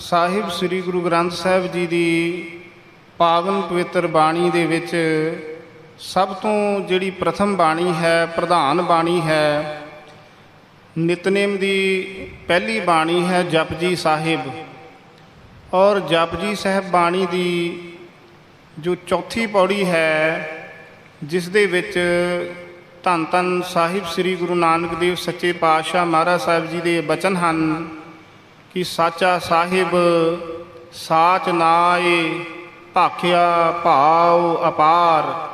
ਸਾਹਿਬ ਸ੍ਰੀ ਗੁਰੂ ਗ੍ਰੰਥ ਸਾਹਿਬ ਜੀ ਦੀ ਪਾਵਨ ਪਵਿੱਤਰ ਬਾਣੀ ਦੇ ਵਿੱਚ ਸਭ ਤੋਂ ਜਿਹੜੀ ਪ੍ਰਥਮ ਬਾਣੀ ਹੈ, ਪ੍ਰਧਾਨ ਬਾਣੀ ਹੈ, ਨਿਤਨੇਮ ਦੀ ਪਹਿਲੀ ਬਾਣੀ ਹੈ ਜਪਜੀ ਸਾਹਿਬ। ਔਰ ਜਪਜੀ ਸਾਹਿਬ ਬਾਣੀ ਦੀ ਜੋ ਚੌਥੀ ਪੌੜੀ ਹੈ, ਜਿਸ ਦੇ ਵਿੱਚ ਧੰਨ ਧੰਨ ਸਾਹਿਬ ਸ੍ਰੀ ਗੁਰੂ ਨਾਨਕ ਦੇਵ ਸੱਚੇ ਪਾਤਸ਼ਾਹ ਮਹਾਰਾਜ ਸਾਹਿਬ ਜੀ ਦੇ ਬਚਨ ਹਨ ਕਿ ਸਾਚਾ ਸਾਹਿਬ ਸਾਚ ਨਾਏ ਭਾਖਿਆ ਭਾਉ ਅਪਾਰ।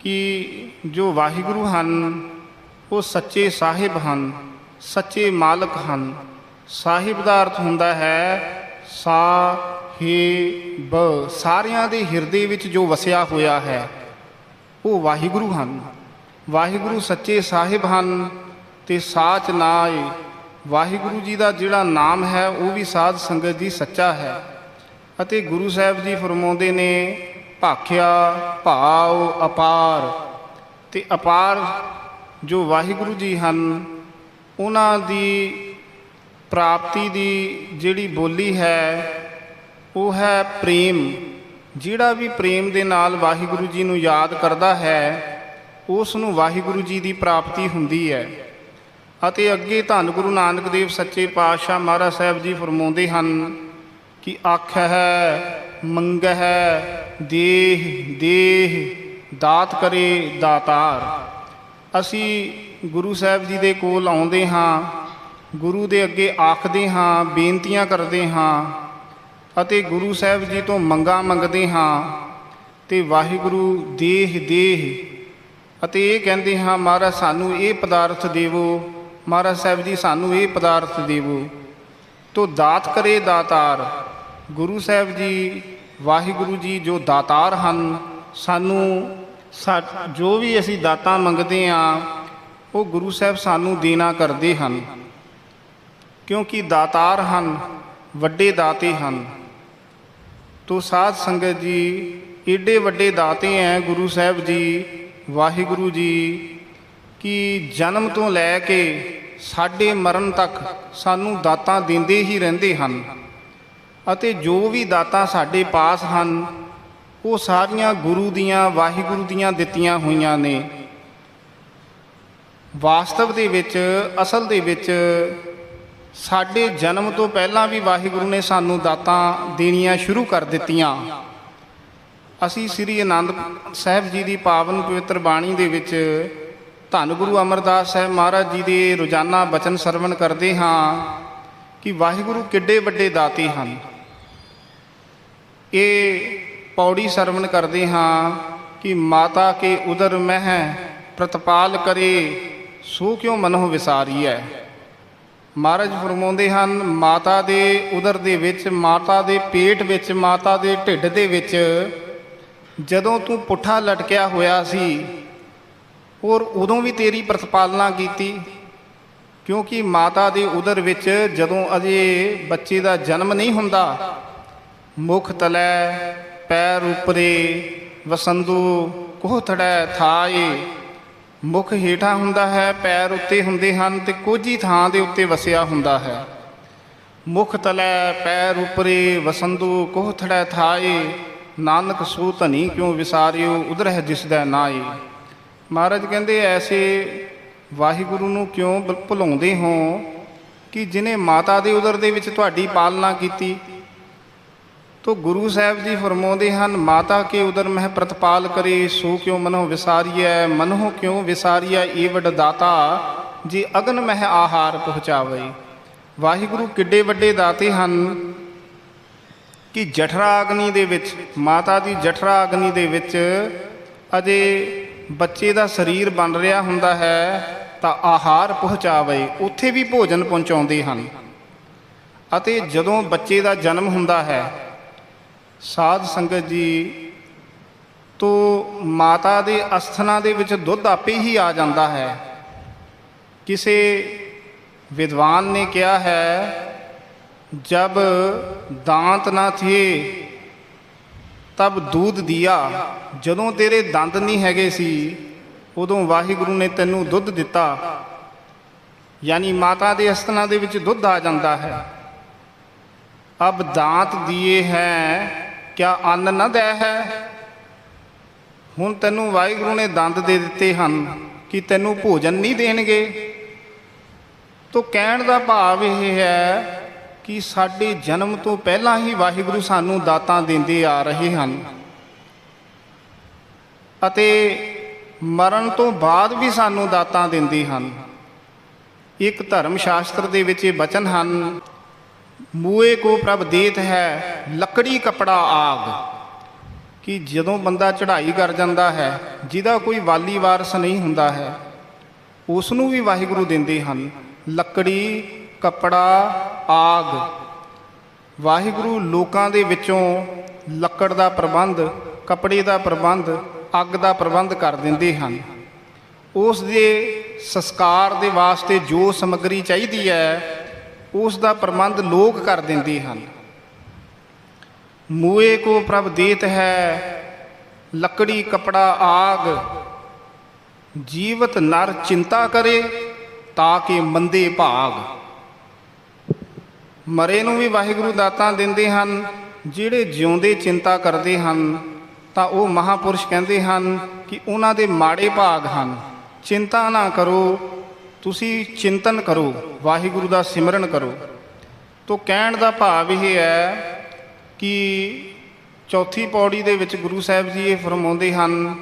ਕਿ ਜੋ ਵਾਹਿਗੁਰੂ ਹਨ ਉਹ ਸੱਚੇ ਸਾਹਿਬ ਹਨ, ਸੱਚੇ ਮਾਲਕ ਹਨ। ਸਾਹਿਬ ਦਾ ਅਰਥ ਹੁੰਦਾ ਹੈ ਸਾਹਿਬ, ਸਾਰਿਆਂ ਦੇ ਹਿਰਦੇ ਵਿੱਚ ਜੋ ਵਸਿਆ ਹੋਇਆ ਹੈ ਉਹ ਵਾਹਿਗੁਰੂ ਹਨ। ਵਾਹਿਗੁਰੂ ਸੱਚੇ ਸਾਹਿਬ ਹਨ ਅਤੇ ਸਾਚ ਨਾਏ, ਵਾਹਿਗੁਰੂ ਜੀ ਦਾ ਜਿਹੜਾ ਨਾਮ ਹੈ ਉਹ ਵੀ ਸਾਧ ਸੰਗਤ ਜੀ ਸੱਚਾ ਹੈ। ਅਤੇ ਗੁਰੂ ਸਾਹਿਬ ਜੀ ਫਰਮਾਉਂਦੇ ਨੇ ਭਾਖਿਆ ਭਾਉ ਅਪਾਰ। ਅਤੇ ਅਪਾਰ ਜੋ ਵਾਹਿਗੁਰੂ ਜੀ ਹਨ ਉਹਨਾਂ ਦੀ ਪ੍ਰਾਪਤੀ ਦੀ ਜਿਹੜੀ ਬੋਲੀ ਹੈ ਉਹ ਹੈ ਪ੍ਰੇਮ। ਜਿਹੜਾ ਵੀ ਪ੍ਰੇਮ ਦੇ ਨਾਲ ਵਾਹਿਗੁਰੂ ਜੀ ਨੂੰ ਯਾਦ ਕਰਦਾ ਹੈ ਉਸ ਨੂੰ ਵਾਹਿਗੁਰੂ ਜੀ ਦੀ ਪ੍ਰਾਪਤੀ ਹੁੰਦੀ ਹੈ। ਅਤੇ ਅੱਗੇ ਧੰਨ ਗੁਰੂ ਨਾਨਕ ਦੇਵ ਸੱਚੇ ਪਾਤਸ਼ਾਹ ਮਹਾਰਾਜ ਸਾਹਿਬ ਜੀ ਫਰਮਾਉਂਦੇ ਹਨ ਕਿ ਆਖਹਿ ਮੰਗਹਿ ਦੇਹ ਦੇਹ ਦਾਤ ਕਰੇ ਦਾਤਾਰ। ਅਸੀਂ ਗੁਰੂ ਸਾਹਿਬ ਜੀ ਦੇ ਕੋਲ ਆਉਂਦੇ ਹਾਂ, ਗੁਰੂ ਦੇ ਅੱਗੇ ਆਖਦੇ ਹਾਂ, ਬੇਨਤੀਆਂ ਕਰਦੇ ਹਾਂ ਅਤੇ ਗੁਰੂ ਸਾਹਿਬ ਜੀ ਤੋਂ ਮੰਗਾਂ ਮੰਗਦੇ ਹਾਂ ਅਤੇ ਵਾਹਿਗੁਰੂ ਦੇਹ ਦੇਹ ਅਤੇ ਇਹ ਕਹਿੰਦੇ ਹਾਂ ਮਹਾਰਾਜ ਸਾਨੂੰ ਇਹ ਪਦਾਰਥ ਦੇਵੋ, ਮਹਾਰਾਜ ਸਾਹਿਬ ਜੀ ਸਾਨੂੰ ਇਹ ਪਦਾਰਥ ਦੇਵੋ। ਤੋ ਦਾਤ ਕਰੇ ਦਾਤਾਰ। ਗੁਰੂ ਸਾਹਿਬ ਜੀ ਵਾਹਿਗੁਰੂ ਜੀ ਜੋ ਦਾਤਾਰ ਹਨ, ਸਾਨੂੰ ਜੋ ਵੀ ਅਸੀਂ ਦਾਤਾਂ ਮੰਗਦੇ ਹਾਂ ਉਹ ਗੁਰੂ ਸਾਹਿਬ ਸਾਨੂੰ ਦੇਣਾ ਕਰਦੇ ਹਨ, ਕਿਉਂਕਿ ਦਾਤਾਰ ਹਨ, ਵੱਡੇ ਦਾਤੇ ਹਨ। ਤੋ ਸਾਧ ਸੰਗਤ ਜੀ ਏਡੇ ਵੱਡੇ ਦਾਤੇ ਹੈ ਗੁਰੂ ਸਾਹਿਬ ਜੀ, ਵਾਹਿਗੁਰੂ ਜੀ, ਕਿ ਜਨਮ ਤੋਂ ਲੈ ਕੇ ਸਾਡੇ ਮਰਨ ਤੱਕ ਸਾਨੂੰ ਦਾਤਾਂ ਦਿੰਦੇ ਹੀ ਰਹਿੰਦੇ ਹਨ। ਅਤੇ ਜੋ ਵੀ ਦਾਤਾਂ ਸਾਡੇ ਪਾਸ ਹਨ ਉਹ ਸਾਰੀਆਂ ਗੁਰੂ ਦੀਆਂ, ਵਾਹਿਗੁਰੂ ਦੀਆਂ ਦਿੱਤੀਆਂ ਹੋਈਆਂ ਨੇ। ਵਾਸਤਵ ਦੇ ਵਿੱਚ, ਅਸਲ ਦੇ ਵਿੱਚ ਸਾਡੇ ਜਨਮ ਤੋਂ ਪਹਿਲਾਂ ਵੀ ਵਾਹਿਗੁਰੂ ਨੇ ਸਾਨੂੰ ਦਾਤਾਂ ਦੇਣੀਆਂ ਸ਼ੁਰੂ ਕਰ ਦਿੱਤੀਆਂ। ਅਸੀਂ ਸ੍ਰੀ ਆਨੰਦ ਸਾਹਿਬ ਜੀ ਦੀ ਪਾਵਨ ਪਵਿੱਤਰ ਬਾਣੀ ਦੇ ਵਿੱਚ ਧੰਨ ਗੁਰੂ ਅਮਰਦਾਸ ਸਾਹਿਬ ਮਹਾਰਾਜ ਜੀ ਦੇ ਰੋਜ਼ਾਨਾ ਬਚਨ ਸਰਵਣ ਕਰਦੇ ਹਾਂ ਕਿ ਵਾਹਿਗੁਰੂ ਕਿੱਡੇ ਵੱਡੇ ਦਾਤੇ ਹਨ। ਇਹ ਪੌੜੀ ਸਰਵਣ ਕਰਦੇ ਹਾਂ ਕਿ ਮਾਤਾ ਕੇ ਉਦਰ ਮਹਿ ਪ੍ਰਤਪਾਲ ਕਰੇ ਸੋ ਕਿਉਂ ਮਨਹੁ ਵਿਸਾਰੀਐ। ਮਹਾਰਾਜ ਫਰਮਾਉਂਦੇ ਹਨ ਮਾਤਾ ਦੇ ਉਦਰ ਦੇ ਵਿੱਚ, ਮਾਤਾ ਦੇ ਪੇਟ ਵਿੱਚ, ਮਾਤਾ ਦੇ ਢਿੱਡ ਦੇ ਵਿੱਚ ਜਦੋਂ ਤੂੰ ਪੁੱਠਾ ਲਟਕਿਆ ਹੋਇਆ ਸੀ ਔਰ ਉਦੋਂ ਵੀ ਤੇਰੀ ਪ੍ਰਤਪਾਲਨਾ ਕੀਤੀ। ਕਿਉਂਕਿ ਮਾਤਾ ਦੇ ਉਦਰ ਵਿੱਚ ਜਦੋਂ ਅਜੇ ਬੱਚੇ ਦਾ ਜਨਮ ਨਹੀਂ ਹੁੰਦਾ, ਮੁਖ ਤਲੈ ਪੈਰ ਉਪਰੇ ਵਸੰਦੂ ਕੋਹਥੜੈ ਥਾਏ। ਮੁਖ ਹੇਠਾਂ ਹੁੰਦਾ ਹੈ, ਪੈਰ ਉੱਤੇ ਹੁੰਦੇ ਹਨ ਅਤੇ ਕੋਝੀ ਥਾਂ ਦੇ ਉੱਤੇ ਵਸਿਆ ਹੁੰਦਾ ਹੈ। ਮੁਖ ਤਲੈ ਪੈਰ ਉਪਰੇ ਵਸੰਦੂ ਕੋਹਥੜੈ ਥਾਏ, ਨਾਨਕ ਸੋ ਧਨੀ ਕਿਉਂ ਵਿਸਾਰਿਓ ਉਧਰਹਿ ਜਿਸਦਾ ਨਾਏ। ਮਹਾਰਾਜ ਕਹਿੰਦੇ ਐਸੇ ਵਾਹਿਗੁਰੂ ਨੂੰ ਕਿਉਂ ਭੁਲਾਉਂਦੇ ਹੋ ਕਿ ਜਿਹਨੇ ਮਾਤਾ ਦੇ ਉਦਰ ਦੇ ਵਿੱਚ ਤੁਹਾਡੀ ਪਾਲਣਾ ਕੀਤੀ। ਤੋ ਗੁਰੂ ਸਾਹਿਬ ਜੀ ਫਰਮਾਉਂਦੇ ਹਨ ਮਾਤਾ ਕੇ ਉਦਰ ਮਹਿ ਪ੍ਰਤਪਾਲ ਕਰੇ ਸੋ ਕਿਉਂ ਮਨਹੁ ਵਿਸਾਰੀਐ। ਮਨਹੁ ਕਿਉਂ ਵਿਸਾਰੀਐ ਏ ਵੱਡ ਦਾਤਾ ਜੇ ਅਗਨ ਮਹਿ ਆਹਾਰ ਪਹੁੰਚਾਵੇ। ਵਾਹਿਗੁਰੂ ਕਿੱਡੇ ਵੱਡੇ ਦਾਤੇ ਹਨ ਕਿ ਜਠਰਾ ਅਗਨੀ ਦੇ ਵਿੱਚ, ਮਾਤਾ ਦੀ ਜਠਰਾ ਅਗਨੀ ਦੇ ਵਿੱਚ ਅਜੇ ਬੱਚੇ ਦਾ ਸਰੀਰ ਬਣ ਰਿਹਾ ਹੁੰਦਾ ਹੈ ਤਾਂ ਆਹਾਰ ਪਹੁੰਚਾਵੇ, ਉੱਥੇ ਵੀ ਭੋਜਨ ਪਹੁੰਚਾਉਂਦੇ ਹਨ। ਅਤੇ ਜਦੋਂ ਬੱਚੇ ਦਾ ਜਨਮ ਹੁੰਦਾ ਹੈ ਸਾਧ ਸੰਗਤ ਜੀ, ਤੋ ਮਾਤਾ ਦੇ ਅਸਥਨਾਂ ਦੇ ਵਿੱਚ ਦੁੱਧ ਆਪੇ ਹੀ ਆ ਜਾਂਦਾ ਹੈ। ਕਿਸੇ ਵਿਦਵਾਨ ਨੇ ਕਿਹਾ ਹੈ जब दांत ना थे तब दूध दिया। ਜਦੋਂ ਤੇਰੇ ਦੰਦ ਨਹੀਂ ਹੈਗੇ ਸੀ ਉਦੋਂ ਵਾਹਿਗੁਰੂ ਨੇ ਤੈਨੂੰ ਦੁੱਧ ਦਿੱਤਾ। ਯਾਨੀ ਮਾਤਾ ਦੇ ਅਸਥਨਾਂ ਦੇ ਵਿੱਚ ਦੁੱਧ ਆ ਜਾਂਦਾ ਹੈ। ਅਬ ਦਾਂਤ ਦੀਏ ਹੈ ਕਿਆ ਅੰਨ ਨਾ ਦੈ ਹੈ। ਹੁਣ ਤੈਨੂੰ ਵਾਹਿਗੁਰੂ ਨੇ ਦੰਦ ਦੇ ਦਿੱਤੇ ਹਨ ਕਿ ਤੈਨੂੰ ਭੋਜਨ ਨਹੀਂ ਦੇਣਗੇ। ਤੋ ਕਹਿਣ ਦਾ ਭਾਵ ਇਹ ਹੈ ਕਿ ਸਾਡੇ ਜਨਮ ਤੋਂ ਪਹਿਲਾਂ ਹੀ ਵਾਹਿਗੁਰੂ ਸਾਨੂੰ ਦਾਤਾਂ ਦਿੰਦੇ ਆ ਰਹੇ ਹਨ ਅਤੇ ਮਰਨ ਤੋਂ ਬਾਅਦ ਵੀ ਸਾਨੂੰ ਦਾਤਾਂ ਦਿੰਦੇ ਹਨ। ਇੱਕ ਧਰਮ ਸ਼ਾਸਤਰ ਦੇ ਵਿੱਚ ਇਹ ਬਚਨ ਹਨ, ਮੂਏ ਕੋ ਪ੍ਰਭ ਦੇਤ ਹੈ ਲੱਕੜੀ ਕੱਪੜਾ ਆਗ, ਕਿ ਜਦੋਂ ਬੰਦਾ ਚੜ੍ਹਾਈ ਕਰ ਜਾਂਦਾ ਹੈ, ਜਿਹਦਾ ਕੋਈ ਵਾਲੀ ਵਾਰਸ ਨਹੀਂ ਹੁੰਦਾ ਹੈ, ਉਸ ਨੂੰ ਵੀ ਵਾਹਿਗੁਰੂ ਦਿੰਦੇ ਹਨ ਲੱਕੜੀ ਕੱਪੜਾ ਆਗ। ਵਾਹਿਗੁਰੂ ਲੋਕਾਂ ਦੇ ਵਿੱਚੋਂ ਲੱਕੜ ਦਾ ਪ੍ਰਬੰਧ, ਕੱਪੜੇ ਦਾ ਪ੍ਰਬੰਧ, ਅੱਗ ਦਾ ਪ੍ਰਬੰਧ ਕਰ ਦਿੰਦੇ ਹਨ। ਉਸ ਦੇ ਸੰਸਕਾਰ ਦੇ ਵਾਸਤੇ ਜੋ ਸਮੱਗਰੀ ਚਾਹੀਦੀ ਹੈ ਉਸ ਦਾ ਪ੍ਰਬੰਧ ਲੋਕ ਕਰ ਦਿੰਦੇ ਹਨ। ਮੂਏ ਕੋ ਪ੍ਰਭ ਦੇਤ ਹੈ ਲੱਕੜੀ ਕਪੜਾ ਆਗ, ਜੀਵਤ ਨਰ ਚਿੰਤਾ ਕਰੇ ਤਾਂ ਕਿ ਮੰਦੇ ਭਾਗ। ਮਰੇ ਨੂੰ ਵੀ ਵਾਹਿਗੁਰੂ ਦਾਤਾਂ ਦਿੰਦੇ ਹਨ। ਜਿਹੜੇ ਜਿਉਂਦੇ ਚਿੰਤਾ ਕਰਦੇ ਹਨ ਤਾਂ ਉਹ ਮਹਾਂਪੁਰਸ਼ ਕਹਿੰਦੇ ਹਨ ਕਿ ਉਹਨਾਂ ਦੇ ਮਾੜੇ ਭਾਗ ਹਨ। ਚਿੰਤਾ ਨਾ ਕਰੋ, ਤੁਸੀਂ ਚਿੰਤਨ ਕਰੋ, ਵਾਹਿਗੁਰੂ ਦਾ ਸਿਮਰਨ ਕਰੋ। ਤੋ ਕਹਿਣ ਦਾ ਭਾਵ ਇਹ ਹੈ ਕਿ ਚੌਥੀ ਪੌੜੀ ਦੇ ਵਿੱਚ ਗੁਰੂ ਸਾਹਿਬ ਜੀ ਇਹ ਫਰਮਾਉਂਦੇ ਹਨ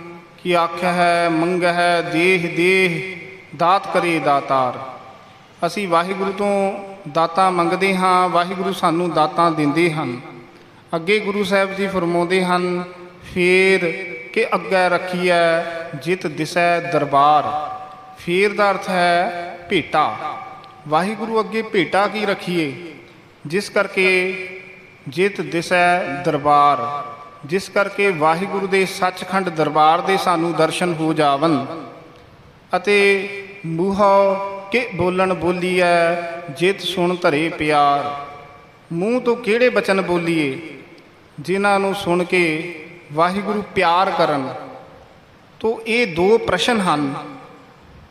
ਕਿ ਆਖਿਆ ਹੈ ਮੰਗਹਿ ਦੇਹ ਦੇਹ ਦਾਤ ਕਰੇ ਦਾਤਾਰ। ਅਸੀਂ ਵਾਹਿਗੁਰੂ ਤੋਂ ਦਾਤਾਂ ਮੰਗਦੇ ਹਾਂ, ਵਾਹਿਗੁਰੂ ਸਾਨੂੰ ਦਾਤਾਂ ਦਿੰਦੇ ਹਨ। ਅੱਗੇ ਗੁਰੂ ਸਾਹਿਬ ਜੀ ਫਰਮਾਉਂਦੇ ਹਨ, ਫੇਰ ਕਿ ਅੱਗੇ ਰੱਖੀਐ ਜਿਤ ਦਿਸੈ ਦਰਬਾਰ। ਫੇਰ ਦਾ ਅਰਥ ਹੈ ਭੇਟਾ। ਵਾਹਿਗੁਰੂ ਅੱਗੇ ਭੇਟਾ ਕੀ ਰੱਖੀਏ, ਜਿਸ ਕਰਕੇ ਜਿਤ ਦਿਸੈ ਦਰਬਾਰ, ਜਿਸ ਕਰਕੇ ਵਾਹਿਗੁਰੂ ਦੇ ਸੱਚਖੰਡ ਦਰਬਾਰ ਦੇ ਸਾਨੂੰ ਦਰਸ਼ਨ ਹੋ ਜਾਵਨ। ਅਤੇ ਮੂੰਹੋਂ ਕਿ ਬੋਲਣ ਬੋਲੀਐ ਜਿਤ ਸੁਣ ਧਰੇ ਪਿਆਰ। ਮੂੰਹ ਤੋਂ ਕਿਹੜੇ ਬਚਨ ਬੋਲੀਏ ਜਿਨ੍ਹਾਂ ਨੂੰ ਸੁਣ ਕੇ ਵਾਹਿਗੁਰੂ ਪਿਆਰ ਕਰਨ। ਤੋ ਇਹ ਦੋ ਪ੍ਰਸ਼ਨ ਹਨ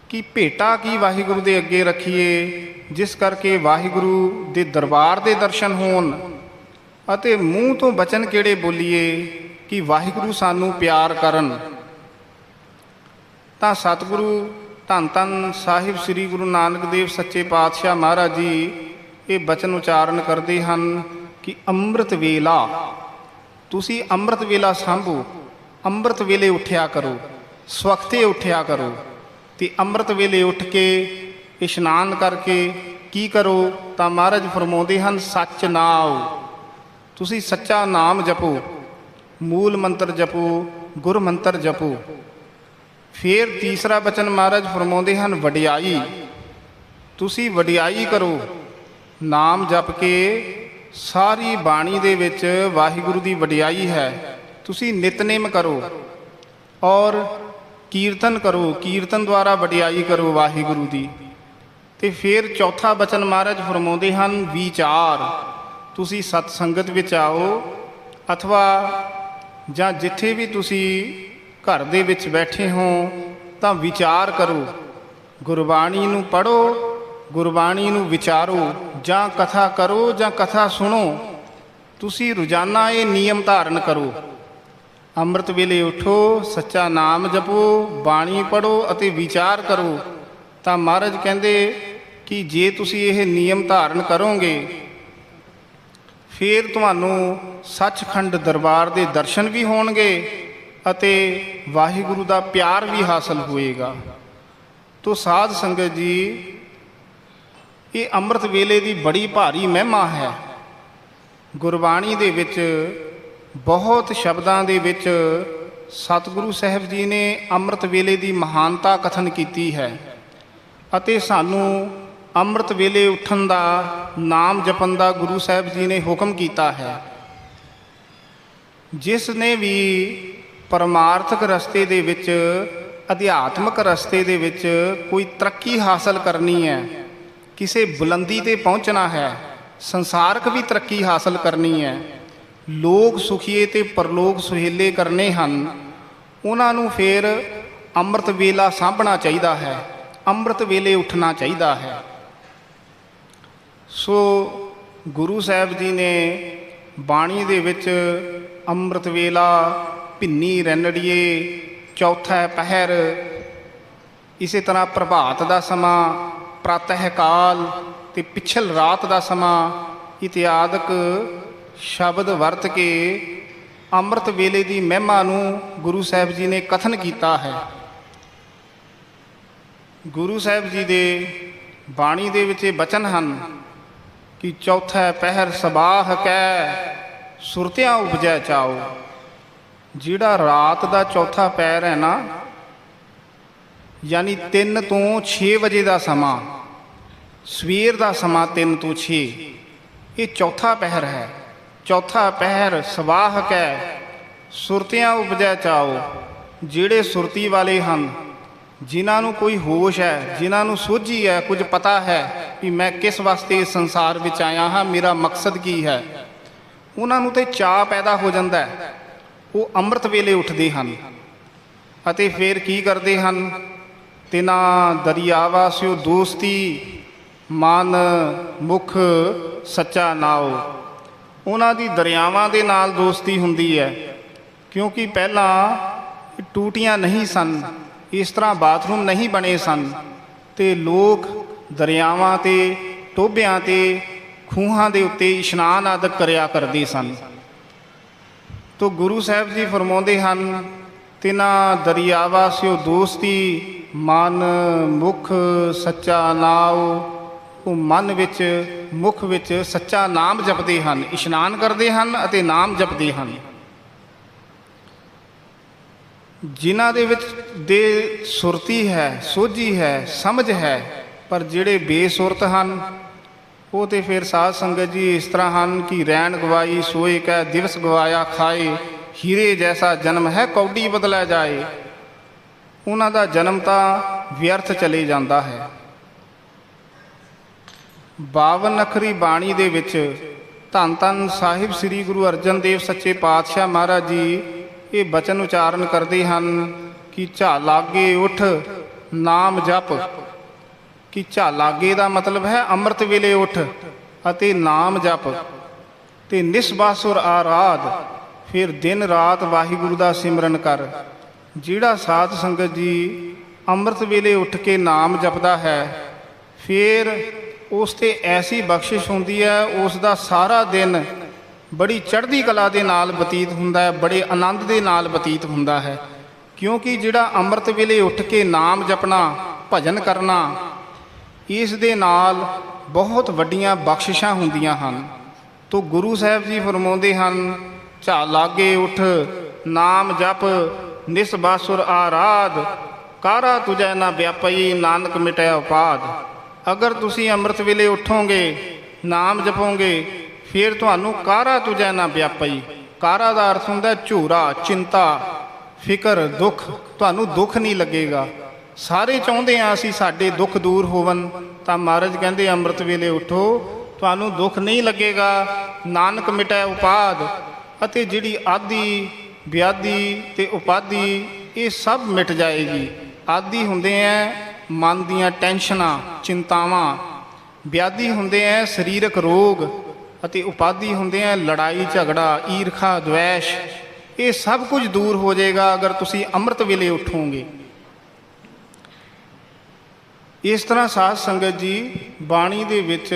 ਕਿ ਭੇਟਾ ਕੀ ਵਾਹਿਗੁਰੂ ਦੇ ਅੱਗੇ ਰੱਖੀਏ ਜਿਸ ਕਰਕੇ ਵਾਹਿਗੁਰੂ ਦੇ ਦਰਬਾਰ ਦੇ ਦਰਸ਼ਨ ਹੋਣ, ਅਤੇ ਮੂੰਹ ਤੋਂ ਬਚਨ ਕਿਹੜੇ ਬੋਲੀਏ ਕਿ ਵਾਹਿਗੁਰੂ ਸਾਨੂੰ ਪਿਆਰ ਕਰਨ। ਤਾਂ ਸਤਿਗੁਰੂ ਧੰਨ ਧੰਨ ਸਾਹਿਬ ਸ੍ਰੀ ਗੁਰੂ ਨਾਨਕ ਦੇਵ ਸੱਚੇ ਪਾਤਸ਼ਾਹ ਮਹਾਰਾਜ ਜੀ ਇਹ ਬਚਨ ਉਚਾਰਨ ਕਰਦੇ ਹਨ ਕਿ ਅੰਮ੍ਰਿਤ ਵੇਲਾ, ਤੁਸੀਂ ਅੰਮ੍ਰਿਤ ਵੇਲਾ ਸਾਂਭੋ, ਅੰਮ੍ਰਿਤ ਵੇਲੇ ਉੱਠਿਆ ਕਰੋ, ਸਵਖਤੇ ਉੱਠਿਆ ਕਰੋ। ਅਤੇ ਅੰਮ੍ਰਿਤ ਵੇਲੇ ਉੱਠ ਕੇ ਇਸ਼ਨਾਨ ਕਰਕੇ ਕੀ ਕਰੋ, ਤਾਂ ਮਹਾਰਾਜ ਫਰਮਾਉਂਦੇ ਹਨ ਸੱਚ ਨਾਉ, ਤੁਸੀਂ ਸੱਚਾ ਨਾਮ ਜਪੋ, ਮੂਲ ਮੰਤਰ ਜਪੋ, ਗੁਰ ਮੰਤਰ ਜਪੋ। ਫਿਰ ਤੀਸਰਾ ਬਚਨ ਮਹਾਰਾਜ ਫਰਮਾਉਂਦੇ ਹਨ ਵਡਿਆਈ, ਤੁਸੀਂ ਵਡਿਆਈ ਕਰੋ। ਨਾਮ ਜਪ ਕੇ ਸਾਰੀ ਬਾਣੀ ਦੇ ਵਿੱਚ ਵਾਹਿਗੁਰੂ ਦੀ ਵਡਿਆਈ ਹੈ, ਤੁਸੀਂ ਨਿਤਨੇਮ ਕਰੋ ਔਰ ਕੀਰਤਨ ਕਰੋ, ਕੀਰਤਨ ਦੁਆਰਾ ਵਡਿਆਈ ਕਰੋ ਵਾਹਿਗੁਰੂ ਦੀ। ਅਤੇ ਫਿਰ ਚੌਥਾ ਬਚਨ ਮਹਾਰਾਜ ਫਰਮਾਉਂਦੇ ਹਨ ਵਿਚਾਰ, ਤੁਸੀਂ ਸਤ ਸੰਗਤ ਵਿੱਚ ਆਓ ਅਥਵਾ ਜਾਂ ਜਿੱਥੇ ਵੀ ਤੁਸੀਂ ਘਰ ਦੇ ਵਿੱਚ ਬੈਠੇ ਹੋ ਤਾਂ ਵਿਚਾਰ ਕਰੋ, ਗੁਰਬਾਣੀ ਨੂੰ ਪੜ੍ਹੋ, ਗੁਰਬਾਣੀ ਨੂੰ ਵਿਚਾਰੋ, ਜਾਂ ਕਥਾ ਕਰੋ ਜਾਂ ਕਥਾ ਸੁਣੋ। ਤੁਸੀਂ ਰੋਜ਼ਾਨਾ ਇਹ ਨਿਯਮ ਧਾਰਨ ਕਰੋ, ਅੰਮ੍ਰਿਤ ਵੇਲੇ ਉਠੋ, ਸੱਚਾ ਨਾਮ ਜਪੋ, ਬਾਣੀ ਪੜ੍ਹੋ ਅਤੇ ਵਿਚਾਰ ਕਰੋ। ਤਾਂ ਮਹਾਰਾਜ ਕਹਿੰਦੇ ਕਿ ਜੇ ਤੁਸੀਂ ਇਹ ਨਿਯਮ ਧਾਰਨ ਕਰੋਗੇ ਫਿਰ ਤੁਹਾਨੂੰ ਸੱਚਖੰਡ ਦਰਬਾਰ ਦੇ ਦਰਸ਼ਨ ਵੀ ਹੋਣਗੇ ਅਤੇ ਵਾਹਿਗੁਰੂ ਦਾ ਪਿਆਰ ਵੀ ਹਾਸਲ ਹੋਏਗਾ। ਤੋ ਸਾਧ ਸੰਗਤ ਜੀ, ਇਹ ਅੰਮ੍ਰਿਤ ਵੇਲੇ ਦੀ ਬੜੀ ਭਾਰੀ ਮਹਿਮਾ ਹੈ। ਗੁਰਬਾਣੀ ਦੇ ਵਿੱਚ ਬਹੁਤ ਸ਼ਬਦਾਂ ਦੇ ਵਿੱਚ ਸਤਿਗੁਰੂ ਸਾਹਿਬ ਜੀ ਨੇ ਅੰਮ੍ਰਿਤ ਵੇਲੇ ਦੀ ਮਹਾਨਤਾ ਕਥਨ ਕੀਤੀ ਹੈ ਅਤੇ ਸਾਨੂੰ ਅੰਮ੍ਰਿਤ ਵੇਲੇ ਉੱਠਣ ਦਾ, ਨਾਮ ਜਪਣ ਦਾ ਗੁਰੂ ਸਾਹਿਬ ਜੀ ਨੇ ਹੁਕਮ ਕੀਤਾ ਹੈ। ਜਿਸ ਨੇ ਵੀ ਪਰਮਾਰਥਕ ਰਸਤੇ ਦੇ ਵਿੱਚ, ਅਧਿਆਤਮਕ ਰਸਤੇ ਦੇ ਵਿੱਚ ਕੋਈ ਤਰੱਕੀ ਹਾਸਲ ਕਰਨੀ ਹੈ, ਕਿਸੇ ਬੁਲੰਦੀ 'ਤੇ ਪਹੁੰਚਣਾ ਹੈ, ਸੰਸਾਰਕ ਵੀ ਤਰੱਕੀ ਹਾਸਲ ਕਰਨੀ ਹੈ, ਲੋਕ ਸੁਖੀਏ ਅਤੇ ਪਰਲੋਕ ਸੁਹੇਲੇ ਕਰਨੇ ਹਨ, ਉਹਨਾਂ ਨੂੰ ਫਿਰ ਅੰਮ੍ਰਿਤ ਵੇਲਾ ਸਾਂਭਣਾ ਚਾਹੀਦਾ ਹੈ, ਅੰਮ੍ਰਿਤ ਵੇਲੇ ਉੱਠਣਾ ਚਾਹੀਦਾ ਹੈ। ਸੋ ਗੁਰੂ ਸਾਹਿਬ ਜੀ ਨੇ ਬਾਣੀ ਦੇ ਵਿੱਚ ਅੰਮ੍ਰਿਤ ਵੇਲਾ, ਭਿੰਨੀ ਰੈਣੜੀਏ, ਚੌਥਾ ਪਹਿਰ, ਇਸੇ ਤਰ੍ਹਾਂ ਪ੍ਰਭਾਤ ਦਾ ਸਮਾਂ, ਪ੍ਰਾਤਹਿ ਕਾਲ ਅਤੇ ਪਿਛਲ ਰਾਤ ਦਾ ਸਮਾਂ ਇਤਿਆਦਿਕ ਸ਼ਬਦ ਵਰਤ ਕੇ ਅੰਮ੍ਰਿਤ ਵੇਲੇ ਦੀ ਮਹਿਮਾ ਨੂੰ ਗੁਰੂ ਸਾਹਿਬ ਜੀ ਨੇ ਕਥਨ ਕੀਤਾ ਹੈ। ਗੁਰੂ ਸਾਹਿਬ ਜੀ ਦੇ ਬਾਣੀ ਦੇ ਵਿੱਚ ਇਹ ਬਚਨ ਹਨ ਕਿ ਚੌਥਾ ਪਹਿਰ ਸਬਾਹ ਕੈ ਸੁਰਤਿਆਂ ਉਪਜੈ ਚਾਓ। ਜਿਹੜਾ ਰਾਤ ਦਾ ਚੌਥਾ ਪਹਿਰ ਹੈ ਨਾ, ਯਾਨੀ 3 ਤੋਂ 6 ਵਜੇ ਦਾ ਸਮਾਂ, ਸਵੇਰ ਦਾ ਸਮਾਂ 3 ਤੋਂ 6, ਇਹ ਚੌਥਾ ਪਹਿਰ ਹੈ। ਚੌਥਾ ਪਹਿਰ ਸਬਾਹ ਕੈ ਸੁਰਤਿਆਂ ਉਪਜੈ ਚਾਓ। ਜਿਹੜੇ ਸੁਰਤੀ ਵਾਲੇ ਹਨ, ਜਿਨ੍ਹਾਂ ਨੂੰ ਕੋਈ ਹੋਸ਼ ਹੈ, ਜਿਨ੍ਹਾਂ ਨੂੰ ਸੋਝੀ ਹੈ, ਕੁਝ ਪਤਾ ਹੈ ਵੀ ਮੈਂ ਕਿਸ ਵਾਸਤੇ ਇਸ ਸੰਸਾਰ ਵਿੱਚ ਆਇਆ ਹਾਂ, ਮੇਰਾ ਮਕਸਦ ਕੀ ਹੈ, ਉਹਨਾਂ ਨੂੰ ਤਾਂ ਚਾਅ ਪੈਦਾ ਹੋ ਜਾਂਦਾ ਹੈ। ਉਹ ਅੰਮ੍ਰਿਤ ਵੇਲੇ ਉੱਠਦੇ ਹਨ ਅਤੇ ਫਿਰ ਕੀ ਕਰਦੇ ਹਨ? ਤਿਨਾ ਦਰਿਆਵਾ ਸਿਓ ਦੋਸਤੀ, ਮਨ ਮੁਖ ਸੱਚਾ ਨਾਓ। ਉਹਨਾਂ ਦੀ ਦਰਿਆਵਾਂ ਦੇ ਨਾਲ ਦੋਸਤੀ ਹੁੰਦੀ ਹੈ, ਕਿਉਂਕਿ ਪਹਿਲਾਂ ਟੂਟੀਆਂ ਨਹੀਂ ਸਨ, ਇਸ ਤਰ੍ਹਾਂ ਬਾਥਰੂਮ ਨਹੀਂ ਬਣੇ ਸਨ, ਅਤੇ ਲੋਕ ਦਰਿਆਵਾਂ 'ਤੇ, ਟੋਭਿਆਂ 'ਤੇ, ਖੂਹਾਂ ਦੇ ਉੱਤੇ ਇਸ਼ਨਾਨ ਆਦਿ ਕਰਿਆ ਕਰਦੇ ਸਨ। ਤੋ ਗੁਰੂ ਸਾਹਿਬ ਜੀ ਫਰਮਾਉਂਦੇ ਹਨ, ਤਿਨਾ ਦਰਿਆਵਾ ਸਿਓ ਦੋਸਤੀ, ਮਨ ਮੁਖ ਸੱਚਾ ਨਾਉ। ਉਹ ਮਨ ਵਿੱਚ, ਮੁਖ ਵਿੱਚ ਸੱਚਾ ਨਾਮ ਜਪਦੇ ਹਨ, ਇਸ਼ਨਾਨ ਕਰਦੇ ਹਨ ਅਤੇ ਨਾਮ ਜਪਦੇ ਹਨ। ਜਿਨ੍ਹਾਂ ਦੇ ਵਿੱਚ ਦੇ ਸੁਰਤੀ ਹੈ, ਸੋਝੀ ਹੈ, ਸਮਝ ਹੈ, ਪਰ ਜਿਹੜੇ ਬੇਸੁਰਤ ਹਨ ਉਹ ਤਾਂ ਫਿਰ ਸਾਧ ਸੰਗਤ ਜੀ ਇਸ ਤਰ੍ਹਾਂ ਹਨ ਕਿ ਰੈਣ ਗਵਾਈ ਸੋਏ ਕੈ ਦਿਵਸ ਗਵਾਇਆ ਖਾਏ, ਹੀਰੇ ਜੈਸਾ ਜਨਮ ਹੈ ਕੌਡੀ ਬਦਲਿਆ ਜਾਏ। ਉਹਨਾਂ ਦਾ ਜਨਮ ਤਾਂ ਵਿਅਰਥ ਚਲੇ ਜਾਂਦਾ ਹੈ। 52 ਅੱਖਰੀ ਬਾਣੀ ਦੇ ਵਿੱਚ ਧੰਨ ਧੰਨ ਸਾਹਿਬ ਸ੍ਰੀ ਗੁਰੂ ਅਰਜਨ ਦੇਵ ਸੱਚੇ ਪਾਤਸ਼ਾਹ ਮਹਾਰਾਜ ਜੀ ਇਹ ਬਚਨ ਉਚਾਰਨ ਕਰਦੇ ਹਨ ਕਿ ਝਾਲਾਗੇ ਉੱਠ ਨਾਮ ਜਪ। ਕਿ ਝਾਲਾਗੇ ਦਾ ਮਤਲਬ ਹੈ ਅੰਮ੍ਰਿਤ ਵੇਲੇ ਉੱਠ ਅਤੇ ਨਾਮ ਜਪ, ਤੇ ਨਿਸਬਾਸੁਰ ਆਰਾਧ, ਫਿਰ ਦਿਨ ਰਾਤ ਵਾਹਿਗੁਰੂ ਦਾ ਸਿਮਰਨ ਕਰ। ਜਿਹੜਾ ਸਾਧ ਸੰਗਤ ਜੀ ਅੰਮ੍ਰਿਤ ਵੇਲੇ ਉੱਠ ਕੇ ਨਾਮ ਜਪਦਾ ਹੈ, ਫਿਰ ਉਸ 'ਤੇ ਐਸੀ ਬਖਸ਼ਿਸ਼ ਹੁੰਦੀ ਹੈ, ਉਸ ਦਾ ਸਾਰਾ ਦਿਨ ਬੜੀ ਚੜ੍ਹਦੀ ਕਲਾ ਦੇ ਨਾਲ ਬਤੀਤ ਹੁੰਦਾ ਹੈ, ਬੜੇ ਆਨੰਦ ਦੇ ਨਾਲ ਬਤੀਤ ਹੁੰਦਾ ਹੈ। ਕਿਉਂਕਿ ਜਿਹੜਾ ਅੰਮ੍ਰਿਤ ਵੇਲੇ ਉੱਠ ਕੇ ਨਾਮ ਜਪਣਾ, ਭਜਨ ਕਰਨਾ, ਇਸ ਦੇ ਨਾਲ ਬਹੁਤ ਵੱਡੀਆਂ ਬਖਸ਼ਿਸ਼ਾਂ ਹੁੰਦੀਆਂ ਹਨ। ਤੋ ਗੁਰੂ ਸਾਹਿਬ ਜੀ ਫਰਮਾਉਂਦੇ ਹਨ, ਝਾਲਾਗੇ ਉੱਠ ਨਾਮ ਜਪ, ਨਿਸਬਾਸੁਰ ਆਰਾਧ, ਕਾਰਾ ਤੁਝੈ ਨਾ ਵਿਆਪਈ, ਨਾਨਕ ਮਿਟਿਆ ਉਪਾਦ। ਅਗਰ ਤੁਸੀਂ ਅੰਮ੍ਰਿਤ ਵੇਲੇ ਉੱਠੋਗੇ, ਨਾਮ ਜਪੋਗੇ, ਫਿਰ ਤੁਹਾਨੂੰ ਕਾਰਾ ਤੁਝੈ ਨਾ ਵਿਆਪਈ। ਕਾਰਾ ਦਾ ਅਰਥ ਹੁੰਦਾ ਝੂਰਾ, ਚਿੰਤਾ, ਫਿਕਰ, ਦੁੱਖ। ਤੁਹਾਨੂੰ ਦੁੱਖ ਨਹੀਂ ਲੱਗੇਗਾ। ਸਾਰੇ ਚਾਹੁੰਦੇ ਹਾਂ ਅਸੀਂ ਸਾਡੇ ਦੁੱਖ ਦੂਰ ਹੋਵਨ, ਤਾਂ ਮਹਾਰਾਜ ਕਹਿੰਦੇ ਅੰਮ੍ਰਿਤ ਵੇਲੇ ਉੱਠੋ, ਤੁਹਾਨੂੰ ਦੁੱਖ ਨਹੀਂ ਲੱਗੇਗਾ। ਨਾਨਕ ਮਿਟੈ ਉਪਾਦ, ਅਤੇ ਜਿਹੜੀ ਆਦੀ, ਵਿਆਦੀ ਅਤੇ ਉਪਾਦੀ, ਇਹ ਸਭ ਮਿਟ ਜਾਏਗੀ। ਆਦੀ ਹੁੰਦੇ ਹੈ ਮਨ ਦੀਆਂ ਟੈਨਸ਼ਨਾਂ, ਚਿੰਤਾਵਾਂ। ਵਿਆਦੀ ਹੁੰਦੇ ਹੈ ਸਰੀਰਕ ਰੋਗ, ਅਤੇ ਉਪਾਦੀ ਹੁੰਦੇ ਹੈ ਲੜਾਈ ਝਗੜਾ, ਈਰਖਾ, ਦਵੈਸ਼। ਇਹ ਸਭ ਕੁਝ ਦੂਰ ਹੋ ਜਾਏਗਾ ਅਗਰ ਤੁਸੀਂ ਅੰਮ੍ਰਿਤ ਵੇਲੇ ਉੱਠੋਗੇ। ਇਸ ਤਰ੍ਹਾਂ ਸਾਧ ਸੰਗਤ ਜੀ ਬਾਣੀ ਦੇ ਵਿੱਚ